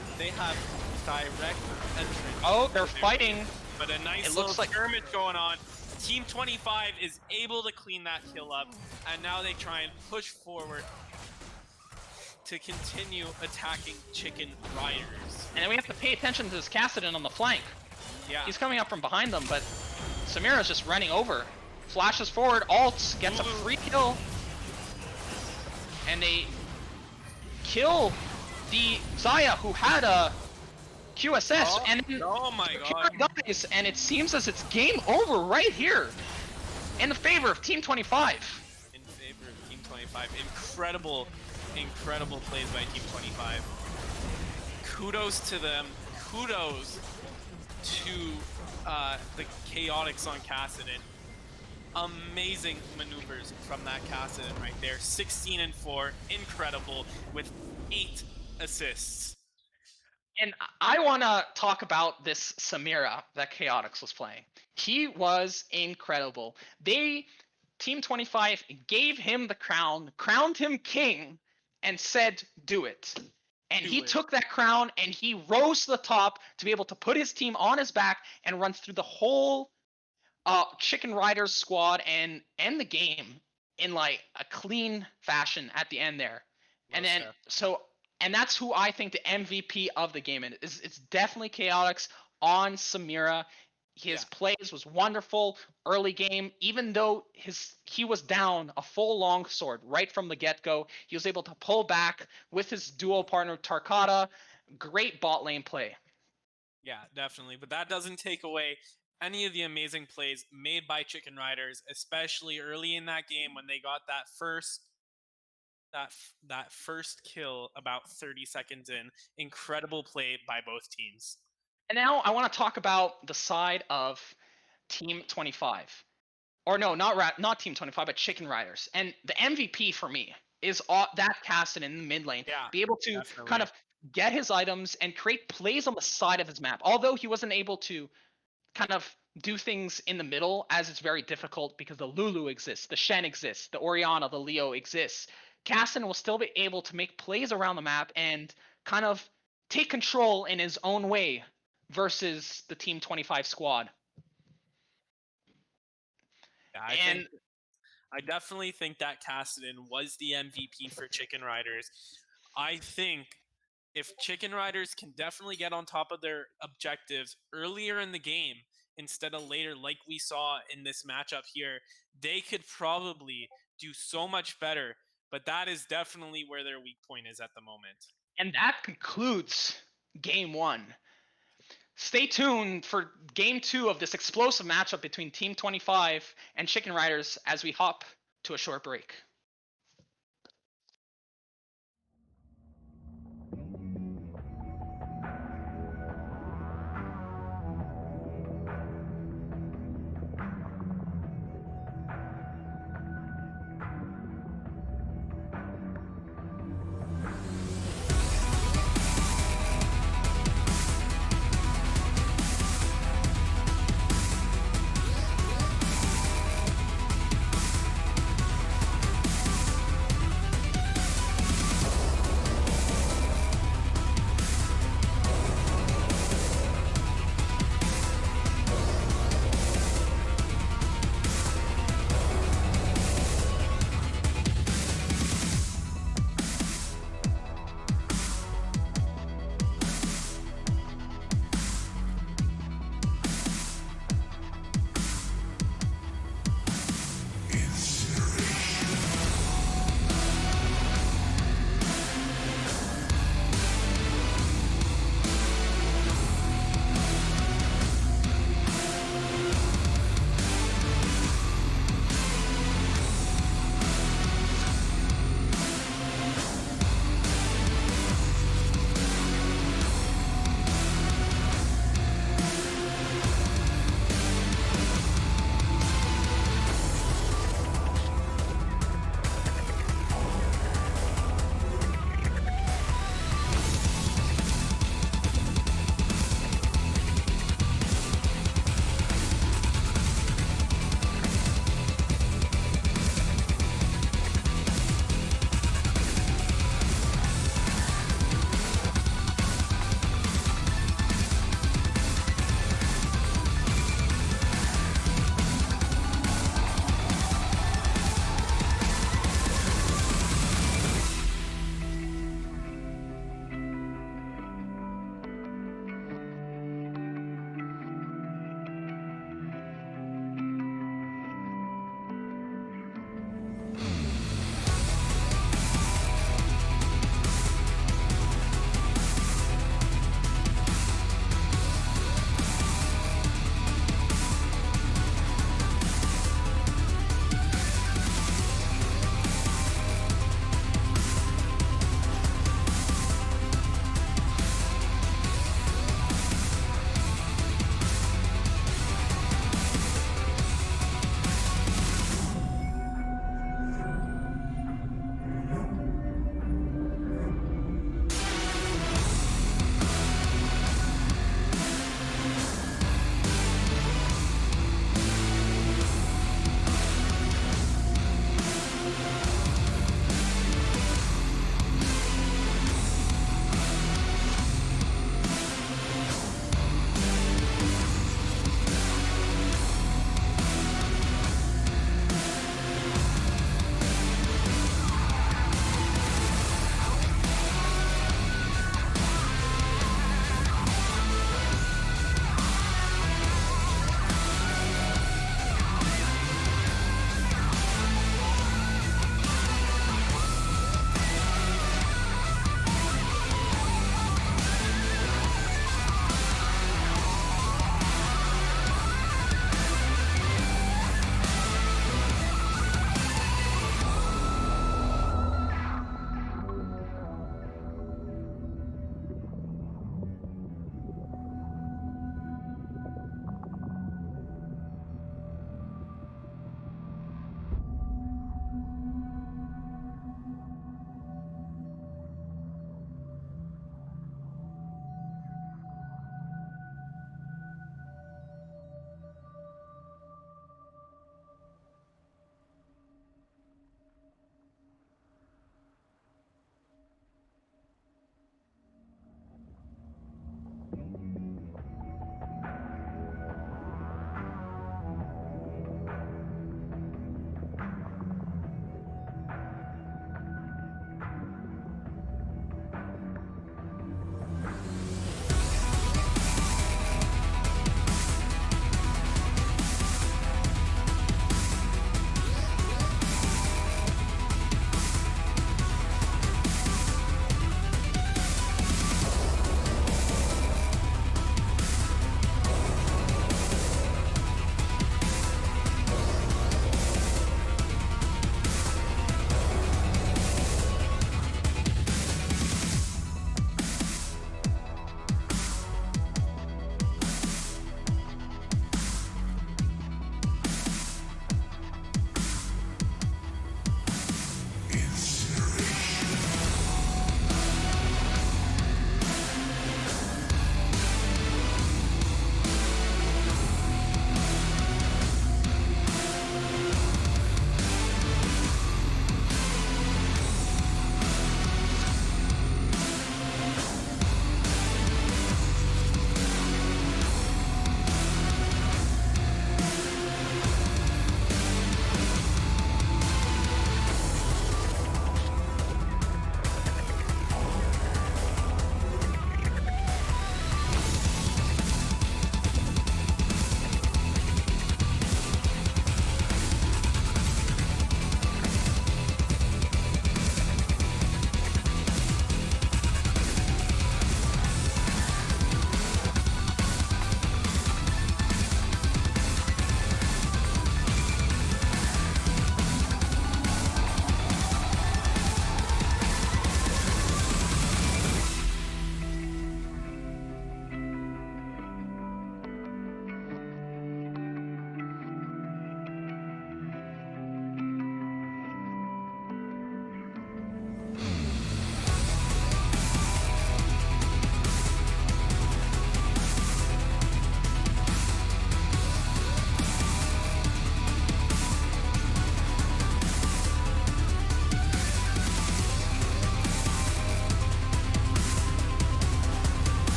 direct entrance. Oh, they're fighting. But a nice little skirmish going on. Team 25 is able to clean that kill up, and now they try and push forward to continue attacking Chicken Riders. And then we have to pay attention to this Kassadin on the flank. Yeah. He's coming up from behind them, but Samira's just running over. Flashes forward, ults, gets a free kill. And they kill the Xayah, who had a QSS, and oh my god, dies, and it seems as it's game over right here in the favor of Team 25. In favor of Team 25. Incredible plays by Team 25. Kudos to them. Kudos to the Chaotix on Kassadin. Amazing maneuvers from that Kassadin right there. 16-4, incredible, with 8 assists. And I want to talk about this Samira that Chaotix was playing. He was incredible. Team 25 gave him the crown, crowned him king, and said, do it. And he took that crown and he rose to the top to be able to put his team on his back and run through the whole Chicken Riders squad and end the game in like a clean fashion at the end there. And then and that's who I think the MVP of the game is. It's definitely Chaotix on Samira. His plays was wonderful early game, even though he was down a full longsword right from the get-go. He was able to pull back with his duo partner Tarkata. Great bot lane play. Yeah, definitely. But that doesn't take away any of the amazing plays made by Chicken Riders, especially early in that game when they got that first kill about 30 seconds in. Incredible play by both teams. And now I want to talk about the side of Team 25. Or no, not Team 25, but Chicken Riders. And the MVP for me is that Kassadin in the mid lane. Yeah, be able to kind of get his items and create plays on the side of his map. Although he wasn't able to kind of do things in the middle, as it's very difficult because the Lulu exists, the Shen exists, the Orianna, the Leo exists. Kassadin will still be able to make plays around the map and kind of take control in his own way versus the Team 25 squad. Yeah, I definitely think that Kassadin was the MVP for Chicken Riders. I think if Chicken Riders can definitely get on top of their objectives earlier in the game instead of later, like we saw in this matchup here, they could probably do so much better. But that is definitely where their weak point is at the moment. And that concludes Game 1. Stay tuned for Game 2 of this explosive matchup between Team 25 and Chicken Riders as we hop to a short break.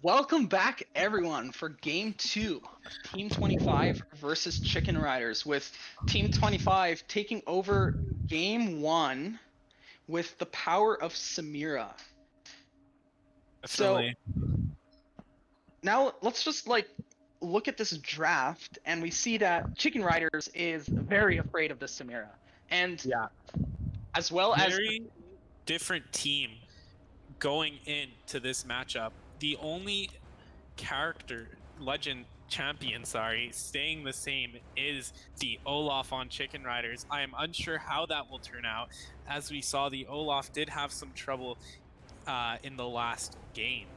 Welcome back, everyone, for Game 2 of Team 25 versus Chicken Riders, with Team 25 taking over Game 1 with the power of Samira. So Definitely. now let's just look at this draft, and we see that Chicken Riders is very afraid of this Samira, and Yeah. as well as Very different team going into this matchup. The only character, legend champion, staying the same is the Olaf on Chicken Riders. I am unsure how that will turn out. As we saw, the Olaf did have some trouble in the last game.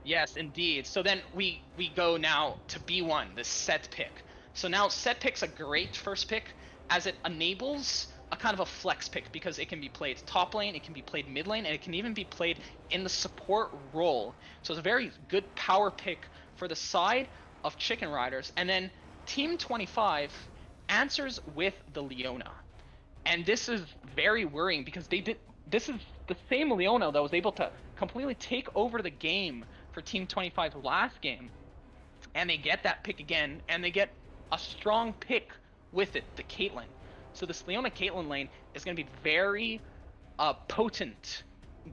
Yes, indeed. So then we go now to B1, the set pick. So now set pick's a great first pick as it enables a kind of a flex pick because it can be played top lane, it can be played mid lane, and it can even be played in the support role. So it's a very good power pick for the side of Chicken Riders. And then Team 25 answers with the Leona. And this is very worrying because this is the same Leona that was able to completely take over the game for Team 25's last game, and they get that pick again, and they get a strong pick with it, the Caitlyn. So this Leona Caitlyn lane is going to be very potent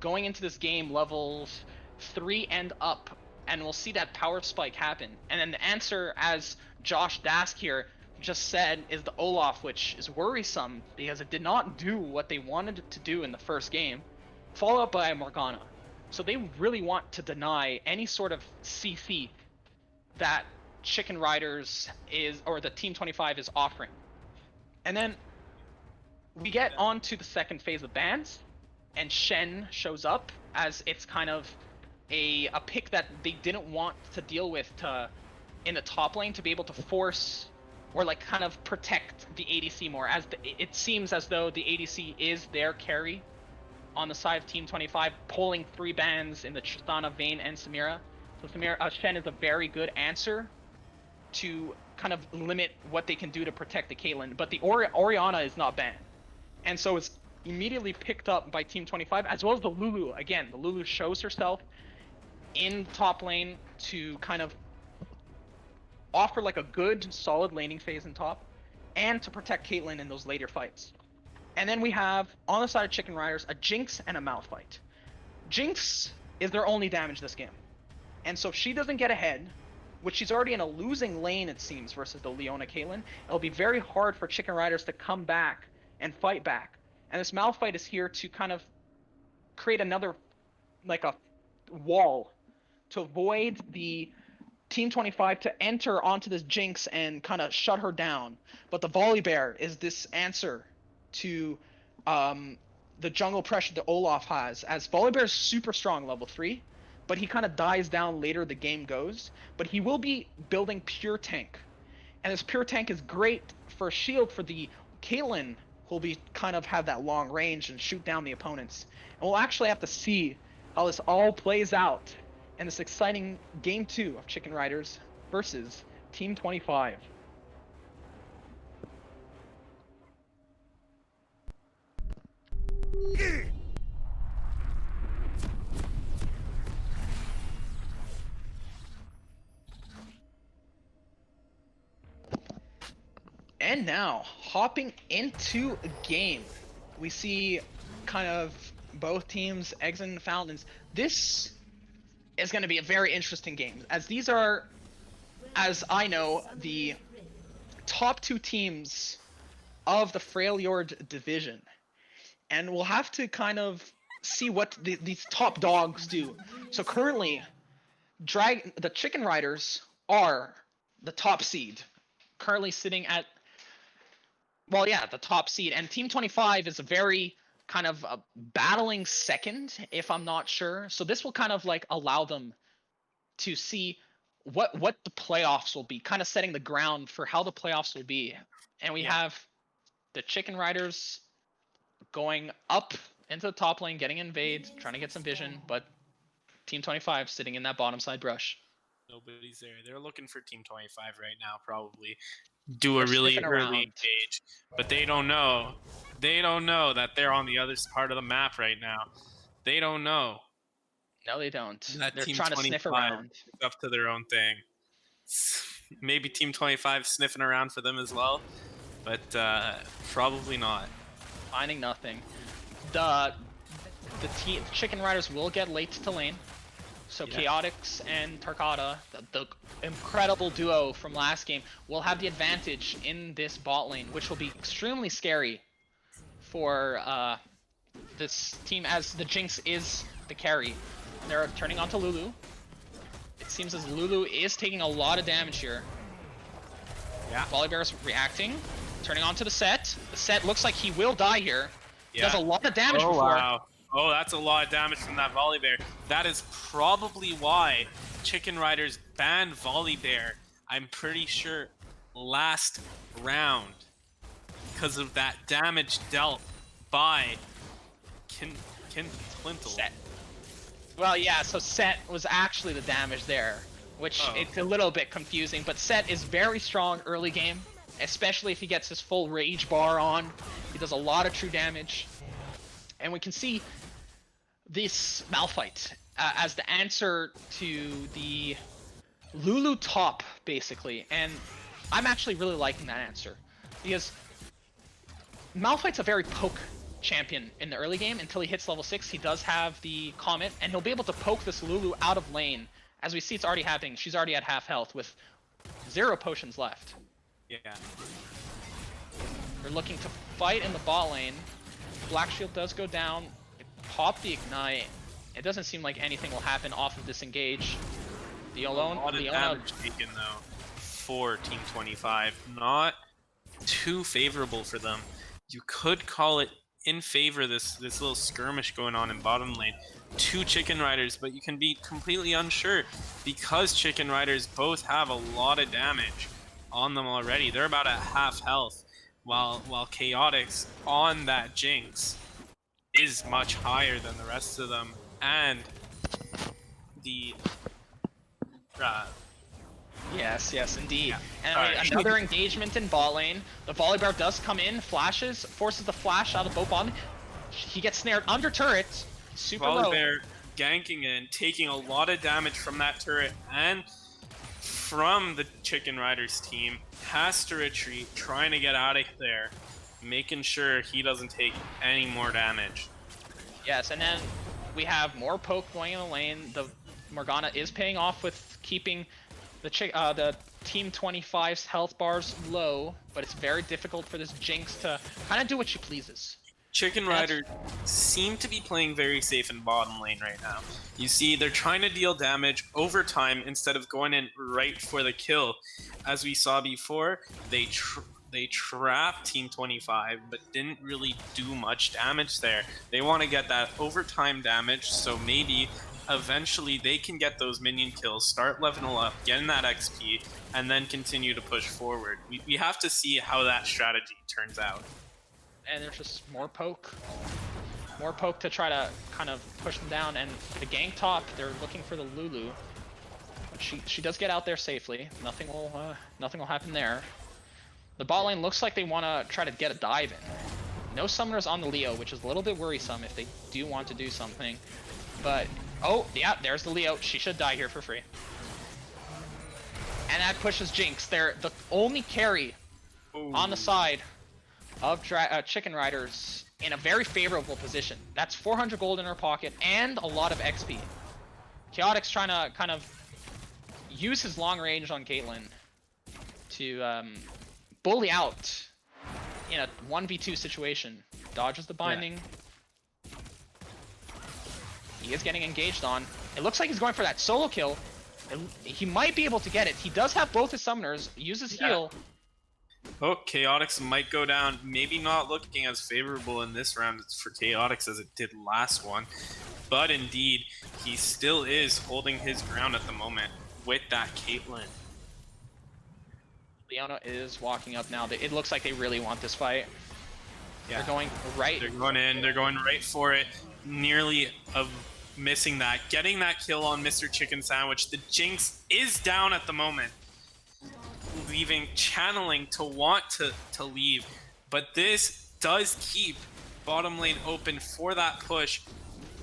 going into this game, levels 3 and up, and we'll see that power spike happen. And then the answer, as Josh Dask here just said, is the Olaf, which is worrisome because it did not do what they wanted it to do in the first game, followed up by Morgana. So they really want to deny any sort of CC that Chicken Riders is, or the Team 25 is offering. And then we get on to the second phase of bans, and Shen shows up as it's kind of a pick that they didn't want to deal with in the top lane to be able to force or like kind of protect the ADC more, as it seems as though the ADC is their carry on the side of Team 25, pulling 3 bans in the Tristana, Vayne, and Samira. So Shen is a very good answer to kind of limit what they can do to protect the Caitlyn, but the Orianna is not banned. And so it's immediately picked up by Team 25, as well as the Lulu. Again, the Lulu shows herself in top lane to kind of offer like a good, solid laning phase in top, and to protect Caitlyn in those later fights. And then we have, on the side of Chicken Riders, a Jinx and a Malphite. Jinx is their only damage this game. And so if she doesn't get ahead, which she's already in a losing lane, it seems, versus the Leona Caitlyn, it'll be very hard for Chicken Riders to come back and fight back. And this Malphite is here to kind of create another, like a wall to avoid the Team 25 to enter onto this Jinx and kind of shut her down. But the Volibear is this answer to the jungle pressure that Olaf has, as Volibear is super strong level 3, but he kind of dies down later the game goes. But he will be building Pure Tank, and this Pure Tank is great for a shield for the Caitlyn, who'll be kind of have that long range and shoot down the opponents. And we'll actually have to see how this all plays out in this exciting Game 2 of Chicken Riders versus Team 25. And now, hopping into a game, we see kind of both teams exiting the fountains. This is going to be a very interesting game, as these are, as I know, the top 2 teams of the Freljord division. And we'll have to kind of see what these top dogs do. So currently, the Chicken Riders are the top seed, currently sitting at, well, yeah, the top seed. And Team 25 is a very kind of battling second, if I'm not sure. So this will kind of like allow them to see what the playoffs will be, kind of setting the ground for how the playoffs will be. And we have the Chicken Riders going up into the top lane, getting invade, trying to get some vision, but Team 25 sitting in that bottom side brush. Nobody's there. They're looking for Team 25 right now, probably. Do a They're really sniffing early around. engage, but they don't know. They don't know that they're on the other part of the map right now. They don't know. No, they don't. That They're Team trying to sniff 25 around. is up to their own thing. Maybe Team 25 sniffing around for them as well, but probably not. Finding nothing. The Chicken Riders will get late to lane. So Yeah. Chaotix and Tarkata, the incredible duo from last game, will have the advantage in this bot lane, which will be extremely scary for this team, as the Jinx is the carry. They're turning onto Lulu. It seems as Lulu is taking a lot of damage here. Yeah. Volibear's reacting, turning onto the set. The set looks like he will die here. He Yeah. does a lot of damage Oh, before. wow. Oh, that's a lot of damage from that Volibear. That is probably why Chicken Riders banned Volibear, I'm pretty sure, last round. Because of that damage dealt by Quintal. Set. Well, yeah, so Set was actually the damage there, which it's a little bit confusing, but Set is very strong early game, especially if he gets his full rage bar on. He does a lot of true damage. And we can see this Malphite as the answer to the Lulu top, basically. And I'm actually really liking that answer, because Malphite's a very poke champion in the early game until he hits level 6. He does have the Comet, and he'll be able to poke this Lulu out of lane. As we see, it's already happening. She's already at half health with 0 potions left. Yeah. They're looking to fight in the bot lane. Black Shield does go down. They pop the Ignite. It doesn't seem like anything will happen off of this engage. A lot of damage taken though for Team 25. Not too favorable for them. You could call it in favor this little skirmish going on in bottom lane. 2 Chicken Riders, but you can be completely unsure because Chicken Riders both have a lot of damage on them already. They're about at half health, while Chaotix on that Jinx is much higher than the rest of them, and the Yes, indeed. Yeah. And Alright. another engagement in bot lane. The Volibear does come in, flashes, forces the flash out of both bot lane. He gets snared under turret, super low. Volibear ganking in, taking a lot of damage from that turret and from the Chicken Riders team. Has to retreat, trying to get out of there, making sure he doesn't take any more damage. Yes, and then we have more poke going in the lane. The Morgana is paying off with keeping the Team 25's health bars low, but it's very difficult for this Jinx to kind of do what she pleases. Chicken Riders seem to be playing very safe in bottom lane right now. You see, they're trying to deal damage over time instead of going in right for the kill. As we saw before, they trapped Team 25, but didn't really do much damage there. They want to get that overtime damage, so maybe eventually they can get those minion kills, start leveling up, getting that XP, and then continue to push forward. We have to see how that strategy turns out. And there's just more poke to try to kind of push them down. And the gank top, they're looking for the Lulu, but she does get out there safely. Nothing will happen there. The bot lane looks like they want to try to get a dive in. No summoners on the Leo, which is a little bit worrisome if they do want to do something. But oh yeah, there's the Leo. She should die here for free. And that pushes Jinx. They're the only carry on the side of Chicken Riders in a very favorable position. That's 400 gold in her pocket and a lot of XP. Chaotix trying to kind of use his long range on Caitlyn to bully out in a 1v2 situation. Dodges the binding. Yeah. He is getting engaged on. It looks like he's going for that solo kill. He might be able to get it. He does have both his summoners. Uses heal. Oh, Chaotix might go down. Maybe not looking as favorable in this round for Chaotix as it did last one. But indeed, he still is holding his ground at the moment with that Caitlyn. Leona is walking up now. It looks like they really want this fight. Yeah. They're going right. They're going in. They're going right for it. Nearly missing that. Getting that kill on Mr. Chicken Sandwich. The Jinx is down at the moment. Leaving, channeling to want to leave. But this does keep bottom lane open for that push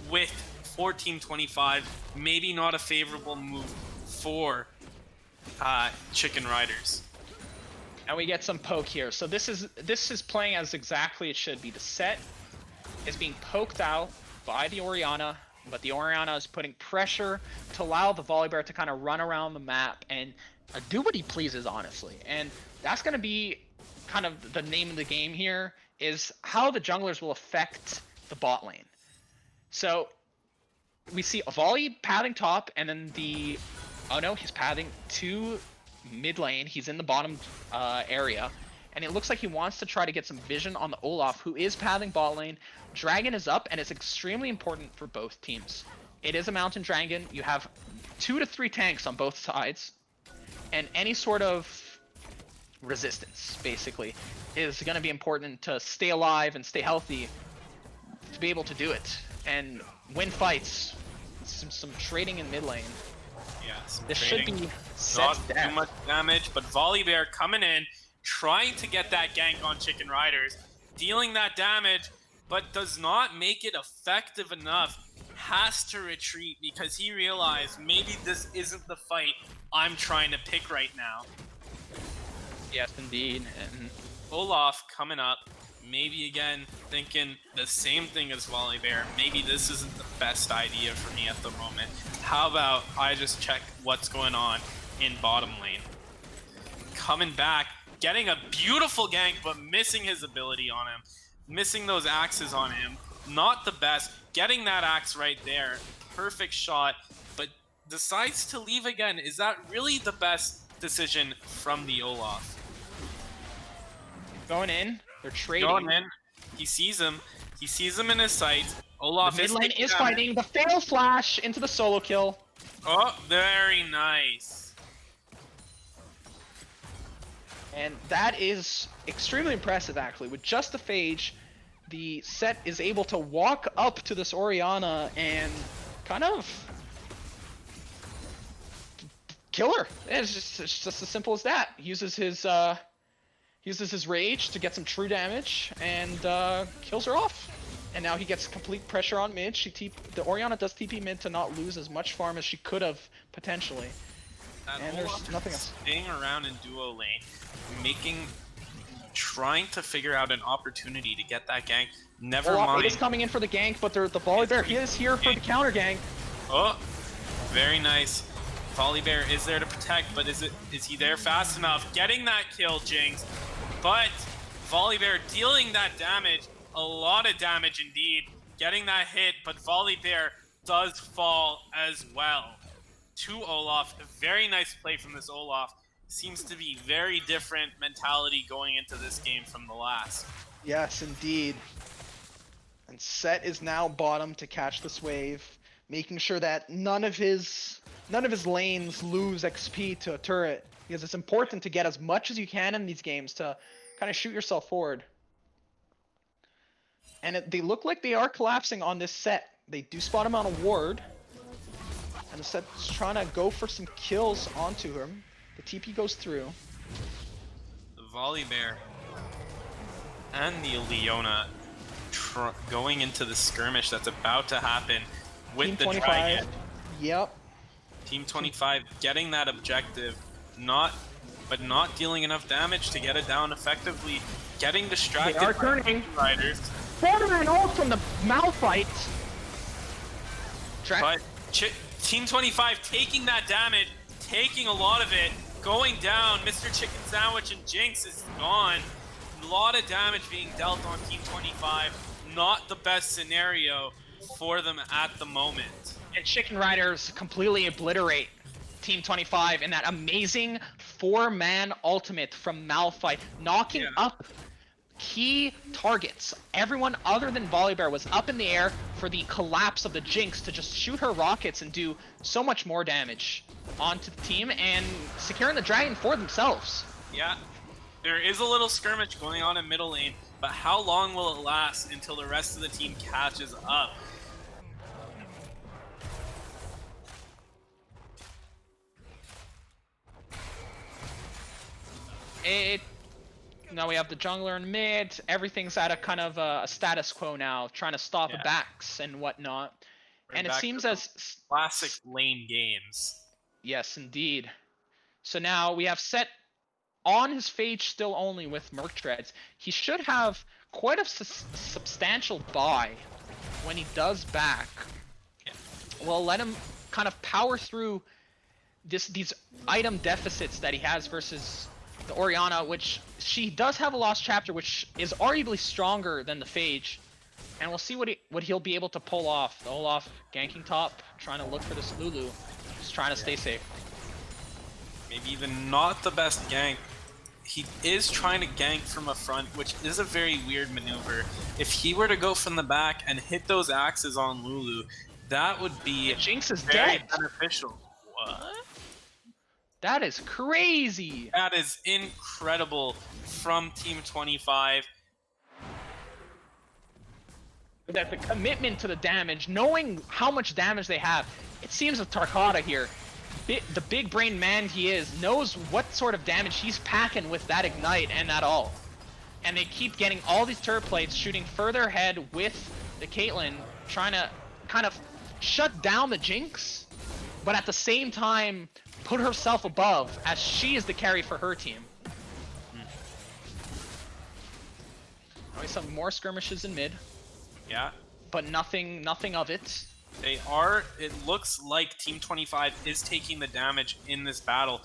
with for Team 25. Maybe not a favorable move for Chicken Riders. And we get some poke here. So this is playing as exactly it should be. The set is being poked out by the Orianna, but the Orianna is putting pressure to allow the Volibear to kind of run around the map and do what he pleases, honestly. And that's going to be kind of the name of the game here, is how the junglers will affect the bot lane. So we see a volley pathing top, and then the... Oh no, he's pathing to mid lane. He's in the bottom area. And it looks like he wants to try to get some vision on the Olaf, who is pathing bot lane. Dragon is up, and it's extremely important for both teams. It is a mountain dragon. You have 2 to 3 tanks on both sides. And any sort of resistance, basically, is going to be important to stay alive and stay healthy to be able to do it. And win fights. Some trading in mid lane. Yeah, This trading. should be Not set too death. much damage, but Volibear coming in, trying to get that gank on Chicken Riders, dealing that damage, but does not make it effective enough. Has to retreat because he realized maybe this isn't the fight I'm trying to pick right now. Yes, indeed. And Olaf coming up, maybe again thinking the same thing as Volibear. Maybe this isn't the best idea for me at the moment. How about I just check what's going on in bottom lane? Coming back, getting a beautiful gank, but missing his ability on him. Missing those axes on him. Not the best. Getting that axe right there. Perfect shot, but decides to leave again. Is that really the best decision from the Olaf? going in. They're trading. Going in. He sees him. He sees him in his sights. Olaf The mid lane taking is damage. fighting. The fail flash into the solo kill. Oh, very nice. And that is extremely impressive, actually. With just the phage, the set is able to walk up to this Orianna and kind of kill her. It's just as simple as that. He uses his rage to get some true damage and kills her off. And now he gets complete pressure on mid. The Orianna does TP mid to not lose as much farm as she could have potentially. And there's Olaf nothing else. Staying around in duo lane, trying to figure out an opportunity to get that gank. Never Olaf mind. is coming in for the gank, but the Volibear, he is here for the counter gank. Oh, very nice. Volibear is there to protect, but is he there fast enough? Getting that kill, Jinx. But Volibear dealing that damage, a lot of damage indeed. Getting that hit, but Volibear does fall as well. To Olaf, a very nice play from this Olaf. Seems to be very different mentality going into this game from the last. Yes, indeed. And Set is now bottom to catch this wave, making sure that none of his lanes lose XP to a turret, because it's important to get as much as you can in these games to kind of shoot yourself forward. And they look like they are collapsing on this Set. They do spot him on a ward, and the Set's trying to go for some kills onto him. The TP goes through. The Volibear and the Leona going into the skirmish that's about to happen with Team the 25. Dragon. Yep. Team 25 getting that objective, not dealing enough damage to get it down effectively, getting distracted They are by turning. Riders. Borderline ult from the Malphite. But Team 25 taking that damage, taking a lot of it, going down. Mr. Chicken Sandwich and Jinx is gone. A lot of damage being dealt on Team 25. Not the best scenario for them at the moment. And Chicken Riders completely obliterate Team 25 in that amazing 4-man ultimate from Malphite, knocking up key targets. Everyone other than Volibear was up in the air for the collapse of the Jinx to just shoot her rockets and do so much more damage onto the team and securing the dragon for themselves. Yeah, there is a little skirmish going on in middle lane, but how long will it last until the rest of the team catches up? Now we have the jungler in mid. Everything's at a kind of a status quo now, trying to stop backs and whatnot. And it back seems to as classic lane games. yes, indeed. So now we have Set on his Phage still only with Merc Treads. He should have quite a substantial buy when he does back. Yeah. We'll let him kind of power through these item deficits that he has versus the Orianna, which she does have a Lost Chapter, which is arguably stronger than the Phage. And we'll see what he'll be able to pull off. The Olaf ganking top, trying to look for this Lulu. Just trying to stay safe. Maybe even not the best gank. He is trying to gank from a front, which is a very weird maneuver. If he were to go from the back and hit those axes on Lulu, that would be Jinx is very dead. beneficial. What? That is crazy. That is incredible from Team 25. That the commitment to the damage, knowing how much damage they have, it seems with Tarkata here, the big brain man he is, knows what sort of damage he's packing with that Ignite and that all. And they keep getting all these turret plates, shooting further ahead with the Caitlyn, trying to kind of shut down the Jinx, but at the same time put herself above, as she is the carry for her team. Some more skirmishes in mid. Yeah. But nothing of it. They are, it looks like Team 25 is taking the damage in this battle,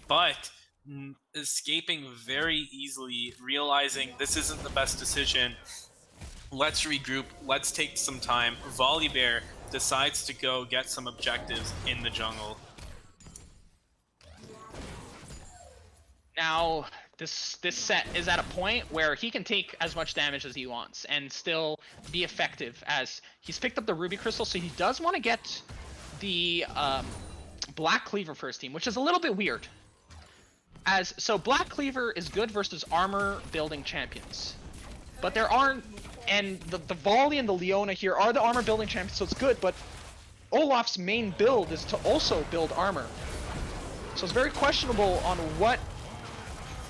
but escaping very easily, realizing this isn't the best decision. Let's regroup, let's take some time. Volibear decides to go get some objectives in the jungle. Now, this set is at a point where he can take as much damage as he wants and still be effective, as he's picked up the Ruby Crystal, so he does want to get the Black Cleaver for his team, which is a little bit weird. So Black Cleaver is good versus armor building champions, but there aren't, and the Volley and the Leona here are the armor building champions, so it's good, but Olaf's main build is to also build armor. So it's very questionable on what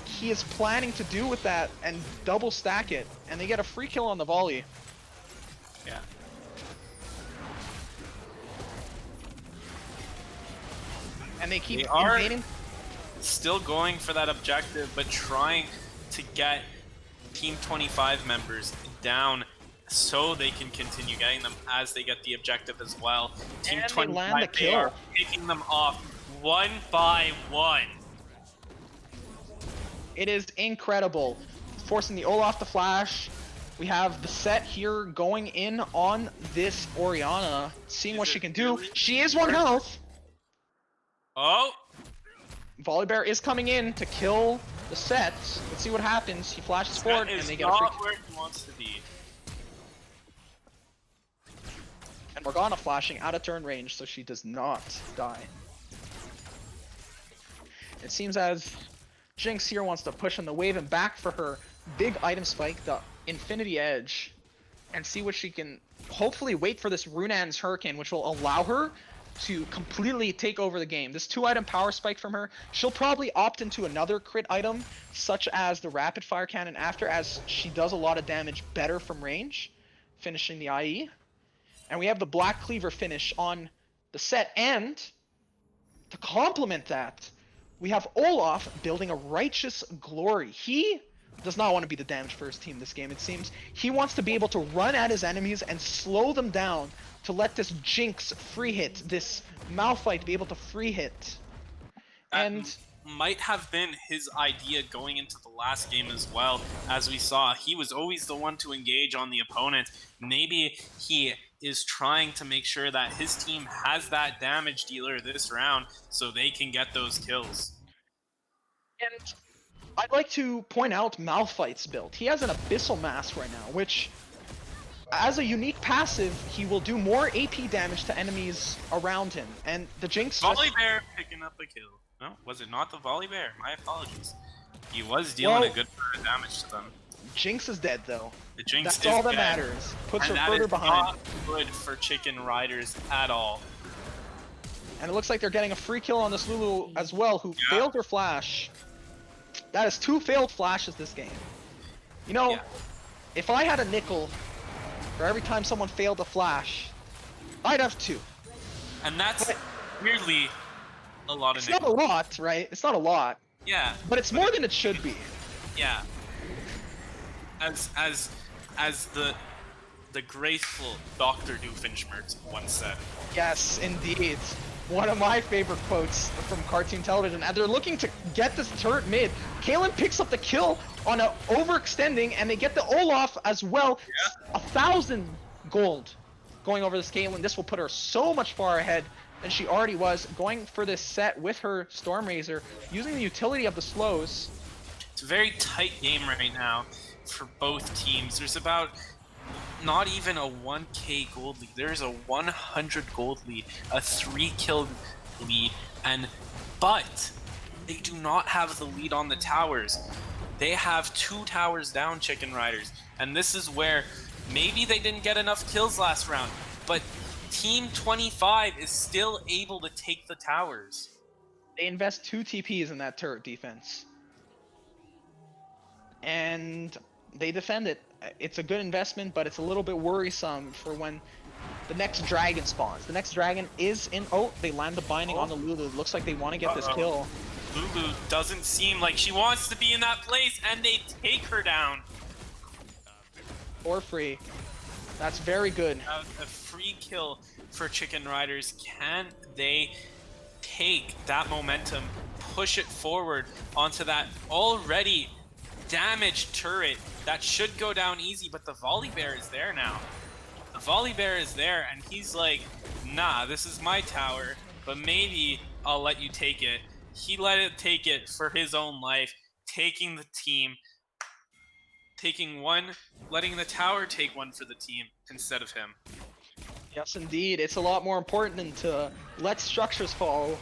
he is planning to do with that and double stack it, and they get a free kill on the Volley. Yeah. And they keep They are invading. still going for that objective, but trying to get Team 25 members down so they can continue getting them as they get the objective as well. Team And 25, they land the they are kill. picking them off one by one. It is incredible. Forcing the Olaf to flash. We have the Set here going in on this Orianna, seeing what she can do. She is 1 health. Oh! Volibear is coming in to kill the Set. Let's see what happens. He flashes forward and they get a free not kill. where he wants to be. And Morgana flashing out of turn range, so she does not die. It seems as Jinx here wants to push on the wave and back for her big item spike, the Infinity Edge, and see what she can hopefully wait for this Runan's Hurricane, which will allow her to completely take over the game. This 2-item power spike from her, she'll probably opt into another crit item, such as the Rapid Fire Cannon after, as she does a lot of damage better from range, finishing the IE. And we have the Black Cleaver finish on the Set, and to complement that, we have Olaf building a Righteous Glory. He does not want to be the damage for his team this game, it seems. He wants to be able to run at his enemies and slow them down to let this Jinx free hit, this Malphite be able to free hit. And might have been his idea going into the last game as well. As we saw, he was always the one to engage on the opponent. Maybe he is trying to make sure that his team has that damage dealer this round so they can get those kills. And I'd like to point out Malphite's build. He has an Abyssal Mask right now, which, as a unique passive, he will do more AP damage to enemies around him. And the Jinx Volibear picking up a kill. No, was it not the Volibear? My apologies. He was dealing a good amount of damage to them. Jinx is dead, though. The Jinx That's is all that dead. matters. Puts And her that further is behind. not good for Chicken Riders at all. And it looks like they're getting a free kill on this Lulu as well, who failed her flash. That is 2 failed flashes this game. You know, if I had a nickel for every time someone failed a flash, I'd have 2. And that's But weirdly a lot of it's not a lot, right? It's not a lot, Yeah. but it's more than it should be. Yeah. As the graceful Dr. Doofenshmirtz once said. Yes, indeed. One of my favorite quotes from cartoon television. And they're looking to get this turret mid. Kaylin picks up the kill on a overextending, and they get the Olaf as well. Yeah. 1,000 gold going over this Kaylin. This will put her so much far ahead than she already was, going for this set with her Storm Razor, using the utility of the slows. It's a very tight game right now for both teams. There's about not even a 1k gold lead. There's a 100 gold lead, a 3-kill lead, but they do not have the lead on the towers. They have 2 towers down, Chicken Riders, and this is where maybe they didn't get enough kills last round, but Team 25 is still able to take the towers. They invest 2 TPs in that turret defense. And they defend it. It's a good investment, but it's a little bit worrisome for when the next dragon spawns. The next dragon is in... Oh, they land the binding on the Lulu. It looks like they want to get this kill. Lulu doesn't seem like she wants to be in that place, and they take her down. For free. That's very good. A free kill for Chicken Riders. Can they take that momentum, push it forward onto that already damaged turret that should go down easy, but the Volley Bear is there now. The Volley Bear is there, and he's like, nah, this is my tower, but maybe I'll let you take it. He let it take it for his own life, taking the team, letting the tower take one for the team instead of him. Yes, indeed. It's a lot more important to let structures fall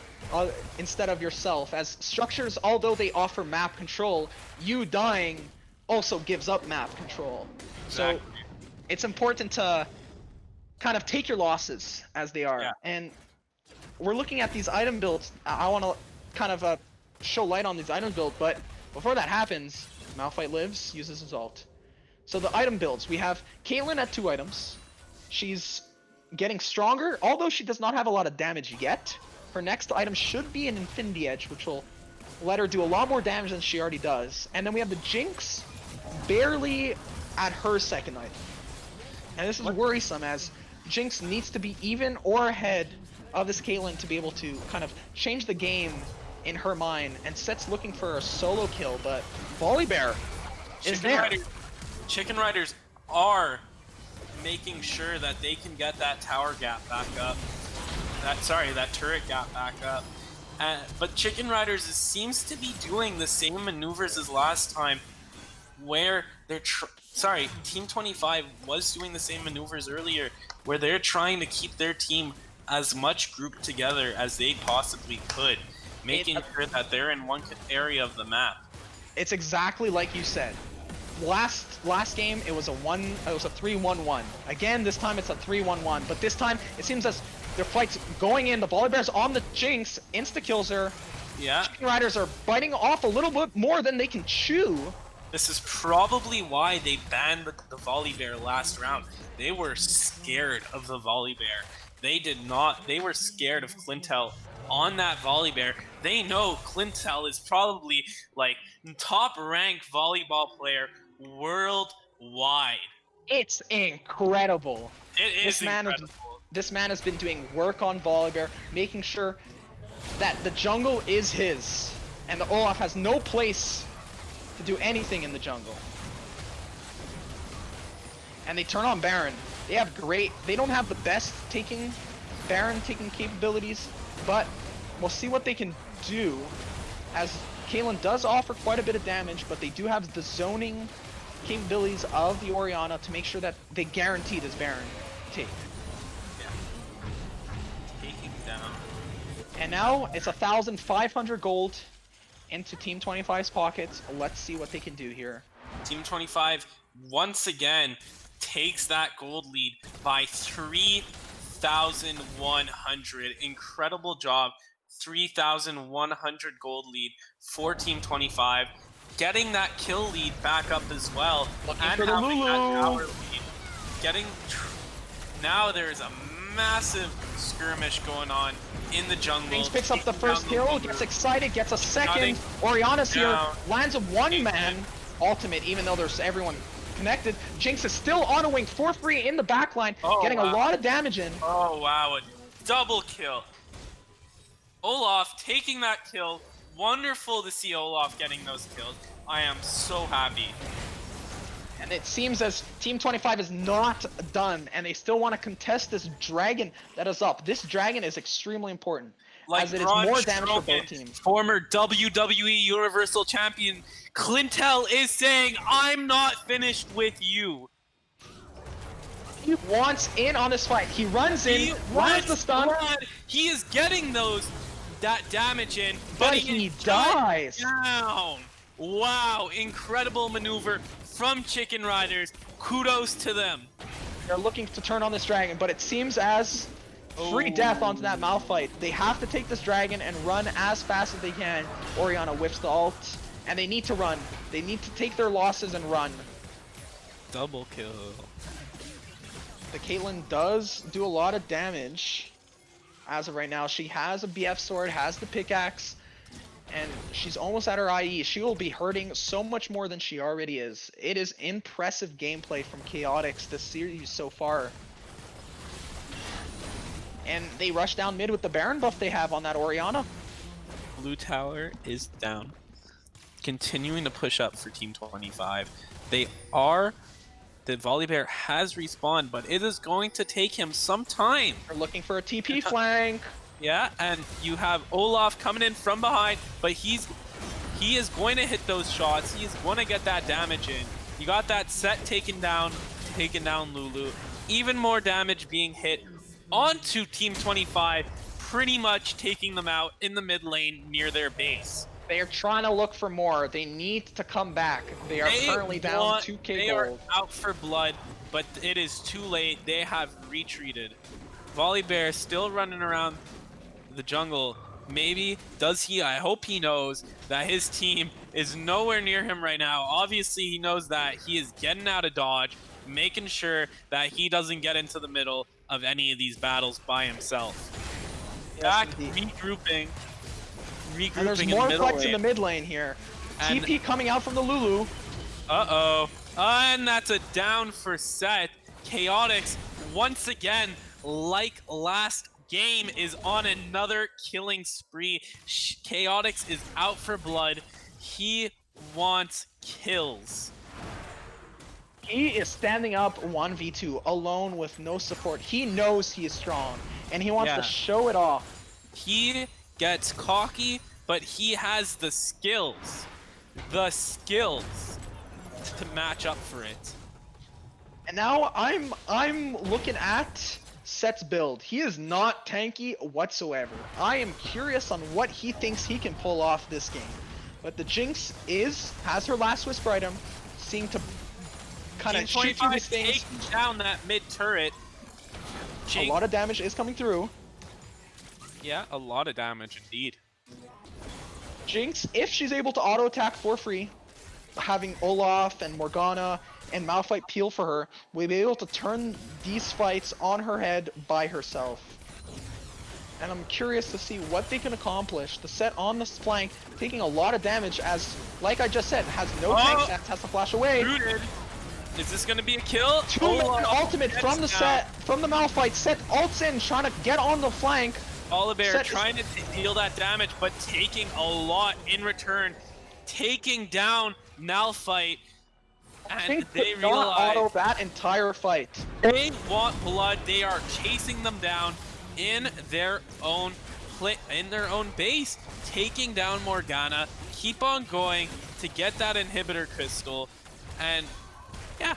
instead of yourself, as structures, although they offer map control, you dying also gives up map control. Exactly. So it's important to kind of take your losses as they are. Yeah. And we're looking at these item builds. I want to kind of show light on these item builds, but before that happens, Malphite lives, uses his ult. So the item builds, we have Caitlyn at 2 items. She's getting stronger, although she does not have a lot of damage yet. Her next item should be an Infinity Edge, which will let her do a lot more damage than she already does. And then we have the Jinx, barely at her second item. And this is worrisome, as Jinx needs to be even or ahead of this Caitlyn to be able to kind of change the game in her mind. And Set's looking for a solo kill, but Volley Bear is there. Chicken Riders are making sure that they can get that tower gap back up. That turret gap back up. But Chicken Riders seems to be doing the same maneuvers as last time, where they're Team 25 was doing the same maneuvers earlier, where they're trying to keep their team as much grouped together as they possibly could, making sure that they're in one area of the map. It's exactly like you said. Last game it was a 3-1-1. Again, this time it's a 3-1-1. But this time it seems as their fight's going in. The Volley Bear's on the Jinx, insta kills her. Yeah. Chicken Riders are biting off a little bit more than they can chew. This is probably why they banned the Volley Bear last round. They were scared of the Volley Bear. They were scared of Clintel on that Volley Bear. They know Clintel is probably like top ranked volleyball player worldwide. It's incredible. It is incredible. This man has been doing work on Volley Bear, making sure that the jungle is his, and the Olaf has no place to do anything in the jungle. And they turn on Baron. They don't have the best Baron taking capabilities, but we'll see what they can do, as Caitlyn does offer quite a bit of damage, but they do have the zoning capabilities of the Orianna to make sure that they guarantee this Baron take. Yeah. Taking down. And now it's 1,500 gold into Team 25's pockets. Let's see what they can do here. Team 25 once again takes that gold lead by 3,100. Incredible job. 3,100 gold lead for Team 25. Getting that kill lead back up as well. Looking and for the having Lulu. that tower lead. Now there's a massive skirmish going on in the jungle. Jinx picks up the first Jungle kill, Fever. gets excited, gets a second. Nothing. Oriana's here, Down. lands a one-man ultimate, even though there's everyone connected. Jinx is still on a wing for free in the backline, Oh, getting wow. a lot of damage in. Oh wow, a double kill. Olaf taking that kill. Wonderful to see Olaf getting those kills. I am so happy. And it seems as Team 25 is not done, and they still want to contest this dragon that is up. This dragon is extremely important, as it is Braun more damage for Strowman, both teams. Former WWE Universal Champion Clintel is saying, "I'm not finished with you." He wants in on this fight. He runs in, He runs wants the stun, blood. He is getting that damage in, but he he is shut dies. down. Wow, incredible maneuver from Chicken Riders. Kudos to them. They're looking to turn on this dragon, but it seems as free death onto that Malphite. They have to take this dragon and run as fast as they can. Oriana whiffs the ult, and they need to run. They need to take their losses and run. Double kill. The Caitlyn does do a lot of damage as of right now. She has a BF sword, has the pickaxe, and she's almost at her IE. She will be hurting so much more than she already is. It is impressive gameplay from Chaotix this series so far. And they rush down mid with the Baron buff they have on that Oriana. Blue tower is down. Continuing to push up for Team 25. The Volibear has respawned, but it is going to take him some time. They're looking for a TP flank. Yeah, and you have Olaf coming in from behind, but he is going to hit those shots. He is going to get that damage in. You got that set taken down Lulu. Even more damage being hit onto Team 25, pretty much taking them out in the mid lane near their base. They are trying to look for more. They need to come back. They are currently down 2k They gold. are out for blood, but it is too late. They have retreated. Volibear still running around the jungle. Maybe does he? I hope he knows that his team is nowhere near him right now. Obviously, he knows that he is getting out of dodge, making sure that he doesn't get into the middle of any of these battles by himself. Yes, Back, indeed. regrouping And there's in more the middle fights in the lane. mid lane here. And- TP coming out from the Lulu. Uh-oh. And that's a down for Set. Chaotix, once again, like last game, is on another killing spree. Chaotix is out for blood. He wants kills. He is standing up 1v2 alone with no support. He knows he is strong, and he wants Yeah. to show it off. He gets cocky, but he has the skills. The skills to match up for it. And now I'm looking at Set's build. He is not tanky whatsoever. I am curious on what he thinks he can pull off this game. But the Jinx has her last Whisper item, seeing to kind Team of shoot through 25 these things. taking down that mid turret. A lot of damage is coming through. Yeah, a lot of damage indeed. Jinx, if she's able to auto attack for free, having Olaf and Morgana and Malphite peel for her, will be able to turn these fights on her head by herself. And I'm curious to see what they can accomplish. The Set on this flank, taking a lot of damage as, like I just said, has no tank stats, has to flash away. Rooted. Is this gonna be a kill? Two-man ultimate gets from the down. Set, from the Malphite. Set ults in, trying to get on the flank. Volibear Set- trying to deal that damage, but taking a lot in return. Taking down Malphite. And Jinx they did not auto realize that entire fight. they want blood. They are chasing them down in their own base, taking down Morgana. Keep on going to get that inhibitor crystal, and yeah,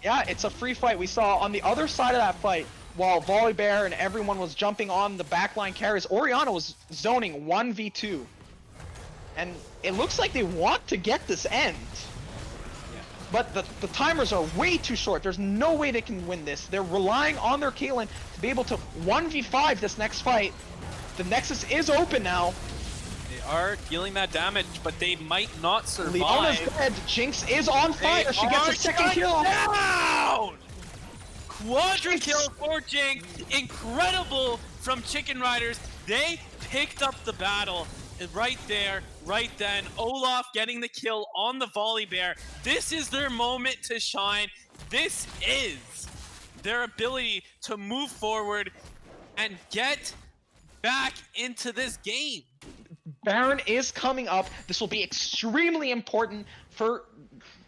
Yeah, it's a free fight. We saw on the other side of that fight, while Volibear and everyone was jumping on the backline carries, Oriana was zoning 1v2. And it looks like they want to get this end. But the timers are way too short. There's no way they can win this. They're relying on their Caitlyn to be able to 1v5 this next fight. The Nexus is open now. they are dealing that damage, but they might not survive. Leona's dead. Jinx is on fire. She gets a second kill. Down! Quadra kill for Jinx. Incredible from Chicken Riders. They picked up the battle right there, right then. Olaf getting the kill on the volley bear. This is their moment to shine. This is their ability to move forward and get back into this game. Baron is coming up. This will be extremely important for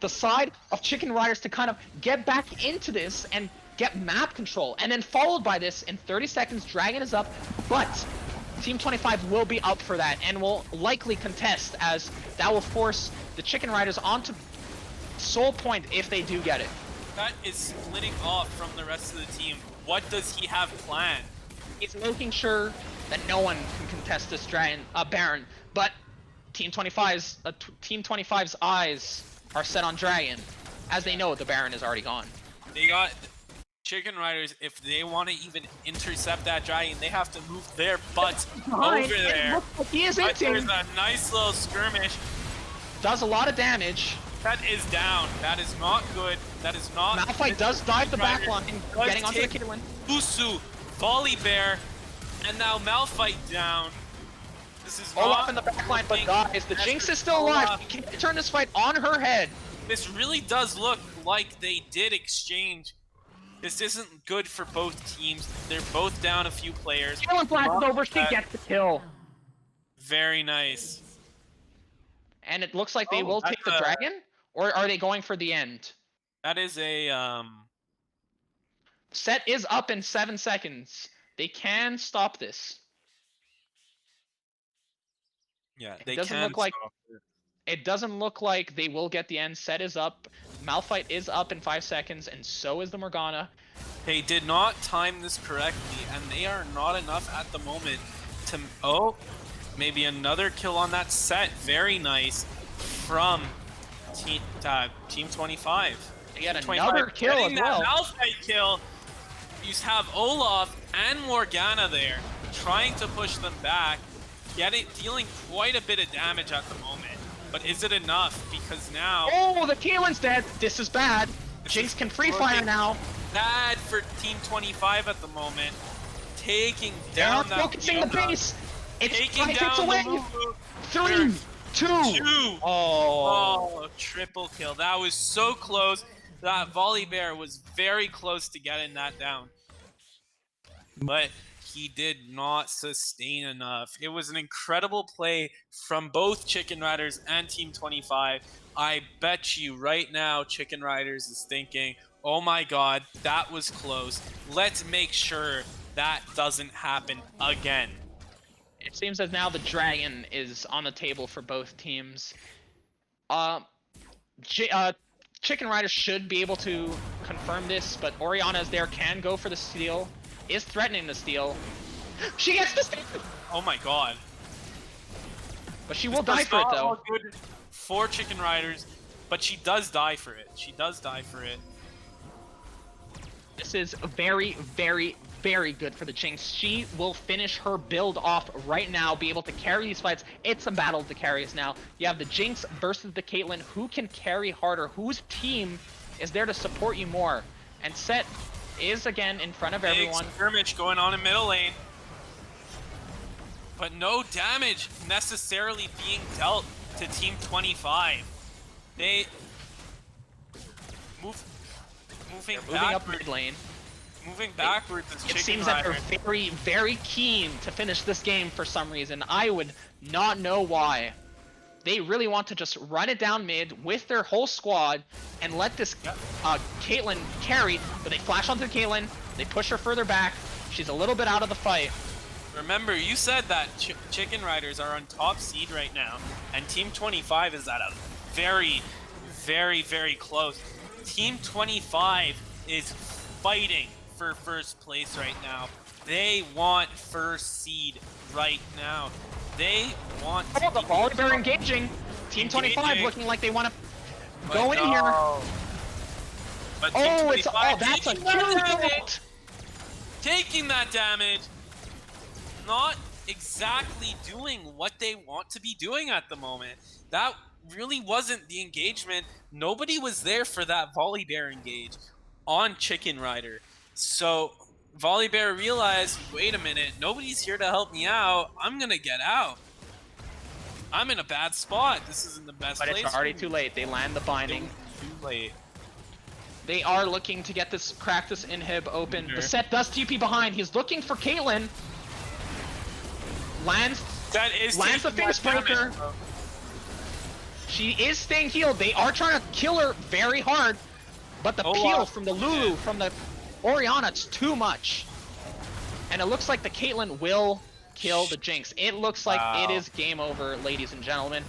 the side of Chicken Riders to kind of get back into this and get map control. And then followed by this, in 30 seconds, Dragon is up, but Team 25 will be up for that and will likely contest, as that will force the Chicken Riders onto Soul Point if they do get it. That is splitting off from the rest of the team. What does he have planned? He's making sure that no one can contest this Baron, but Team 25's eyes are set on Dragon, as they know the Baron is already gone. They got Chicken Riders. If they want to even intercept that Dragon, they have to move their butts over there. Like he is But there's hitting. a nice little skirmish. Does a lot of damage. That is down. That is not good. That is not. Malphite does dive the back line, Does getting onto the take Caitlyn. Usu, volley bear, and now Malphite down. This is Olaf not in the back line, but looking guys, the best Jinx for is still alive. Olaf. He can't turn this fight on her head. This really does look like they did exchange. This isn't good for both teams. They're both down a few players. Caitlyn flashes over, she That- gets the kill. Very nice. And it looks like they Oh, will take the that's a- Dragon, or are they going for the end? That is a Set is up in 7 seconds. They can stop this. yeah. It They doesn't can look like- stop it. It doesn't look like they will get the end. Set is up. Malphite is up in 5 seconds, and so is the Morgana. They did not time this correctly, and they are not enough at the moment to. Oh, maybe another kill on that set. Very nice from Team 25. They get 25 another kill as getting well. that Malphite kill. You have Olaf and Morgana there, trying to push them back, dealing quite a bit of damage at the moment. But is it enough? Because now Oh, the Caitlyn's dead. This is bad. This Jinx is can free fire looking now. bad for Team 25 at the moment, taking They're down not that focusing the Fiona, base. It's taking 5 hits down away. the Lulu. 3, 2. Two. Oh. Oh, triple kill. That was so close. That volley bear was very close to getting that down. But he did not sustain enough. It was an incredible play from both Chicken Riders and Team 25. I bet you right now Chicken Riders is thinking, oh my god, that was close. Let's make sure that doesn't happen again. It seems as now the Dragon is on the table for both teams. Chicken Rider should be able to confirm this, but Oriana is there, can go for the steal, is threatening the steal. She gets the steal, Oh my god. but she will die for it though. Good for Chicken Riders, but she does die for it. She does die for it. This is very, very, very good for the Jinx. She will finish her build off right now, be able to carry these fights. It's a battle of the carries now. You have the Jinx versus the Caitlyn. Who can carry harder? Whose team is there to support you more? And Set is again in front of Big everyone. skirmish going on in middle lane. But no damage necessarily being dealt to Team 25. They moving Moving up backwards. mid lane. Moving backwards is It Chicken seems that Rider. they're very, very keen to finish this game for some reason. I would not know why. They really want to just run it down mid with their whole squad and let this Caitlyn carry, but they flash onto Caitlyn, they push her further back, she's a little bit out of the fight. Remember, you said that Chicken Riders are on top seed right now, and Team 25 is at a very, very, very close. Team 25 is fighting for first place right now. They want first seed right now. They want Oh, the be- volley bear engaging. Team 25 Engaging. looking like they want to But go in here. no. But Team Oh, it's 25 that's a taking that huge damage. hit. Taking that damage. Not exactly doing what they want to be doing at the moment. That really wasn't the engagement. Nobody was there for that volley bear engage on Chicken Rider. So Volley Bear realized, wait a minute, nobody's here to help me out. I'm gonna get out. I'm in a bad spot. This isn't the best But place. it's already too late. They land the binding. Too late. They are looking to get this, crack this inhib open. Sure. The set does TP behind. He's looking for Caitlyn. Lands the face breaker. She is staying healed. They are trying to kill her very hard, but the peel from the Lulu, from the Orianna, it's too much. And it looks like the Caitlyn will kill the Jinx. It looks like it is game over, ladies and gentlemen.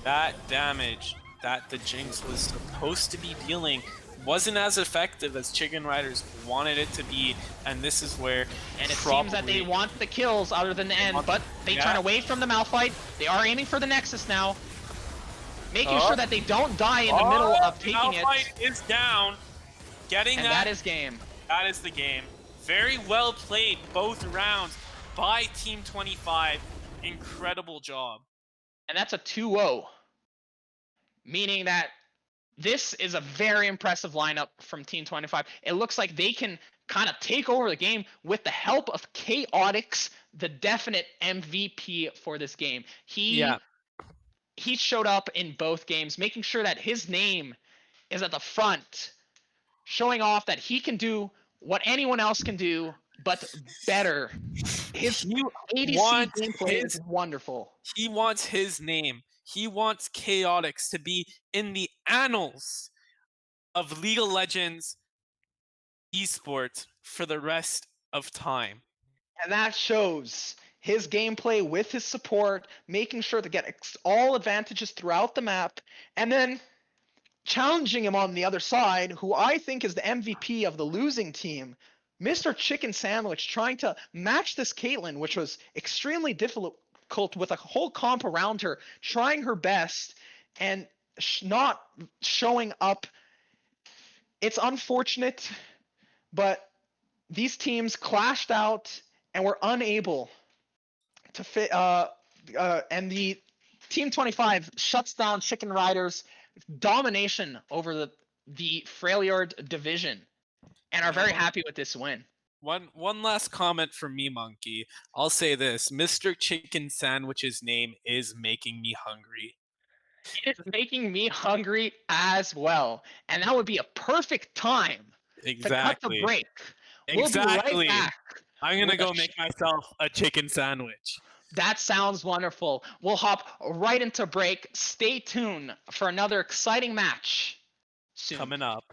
That damage that the Jinx was supposed to be dealing wasn't as effective as Chicken Riders wanted it to be, and this is where and it seems that they want the kills other than the end, but they try to wait from the Malphite. They are aiming for the Nexus now, making sure that they don't die in the middle of taking it. Malphite is down, getting and that is game. That is the game. Very well played both rounds by Team 25. Incredible job. And that's a 2-0, meaning that this is a very impressive lineup from Team 25. It looks like they can kind of take over the game with the help of Chaotix, the definite MVP for this game. He showed up in both games, making sure that his name is at the front, showing off that he can do what anyone else can do, but better. His new ADC gameplay is wonderful. He wants his name. He wants Chaotix to be in the annals of League of Legends esports for the rest of time. And that shows his gameplay with his support, making sure to get all advantages throughout the map, and then challenging him on the other side, who I think is the MVP of the losing team, Mr. Chicken Sandwich, trying to match this Caitlyn, which was extremely difficult with a whole comp around her, trying her best and not showing up. It's unfortunate, but these teams clashed out and were unable to fit. And the Team 25 shuts down Chicken Riders' domination over the Freljord division, and are very happy with this win. One last comment from me, Monkey. I'll say this: Mr. Chicken Sandwich's name is making me hungry. It is making me hungry as well, and that would be a perfect time to cut the break. We'll be right back. I'm gonna go make myself a chicken sandwich. That sounds wonderful. We'll hop right into break. Stay tuned for another exciting match soon. Coming up.